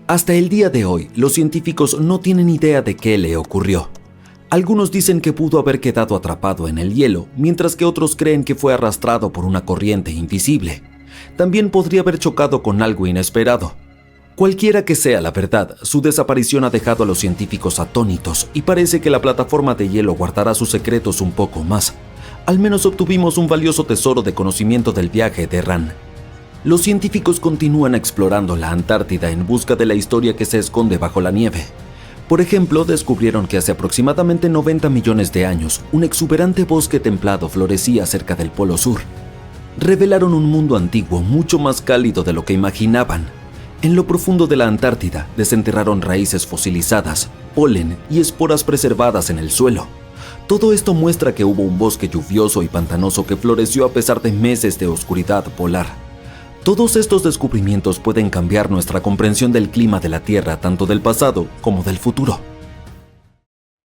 Hasta el día de hoy, los científicos no tienen idea de qué le ocurrió. Algunos dicen que pudo haber quedado atrapado en el hielo, mientras que otros creen que fue arrastrado por una corriente invisible. También podría haber chocado con algo inesperado. Cualquiera que sea la verdad, su desaparición ha dejado a los científicos atónitos y parece que la plataforma de hielo guardará sus secretos un poco más. Al menos obtuvimos un valioso tesoro de conocimiento del viaje de Rand. Los científicos continúan explorando la Antártida en busca de la historia que se esconde bajo la nieve. Por ejemplo, descubrieron que hace aproximadamente 90 millones de años, un exuberante bosque templado florecía cerca del Polo Sur. Revelaron un mundo antiguo mucho más cálido de lo que imaginaban. En lo profundo de la Antártida desenterraron raíces fosilizadas, polen y esporas preservadas en el suelo. Todo esto muestra que hubo un bosque lluvioso y pantanoso que floreció a pesar de meses de oscuridad polar. Todos estos descubrimientos pueden cambiar nuestra comprensión del clima de la Tierra, tanto del pasado como del futuro.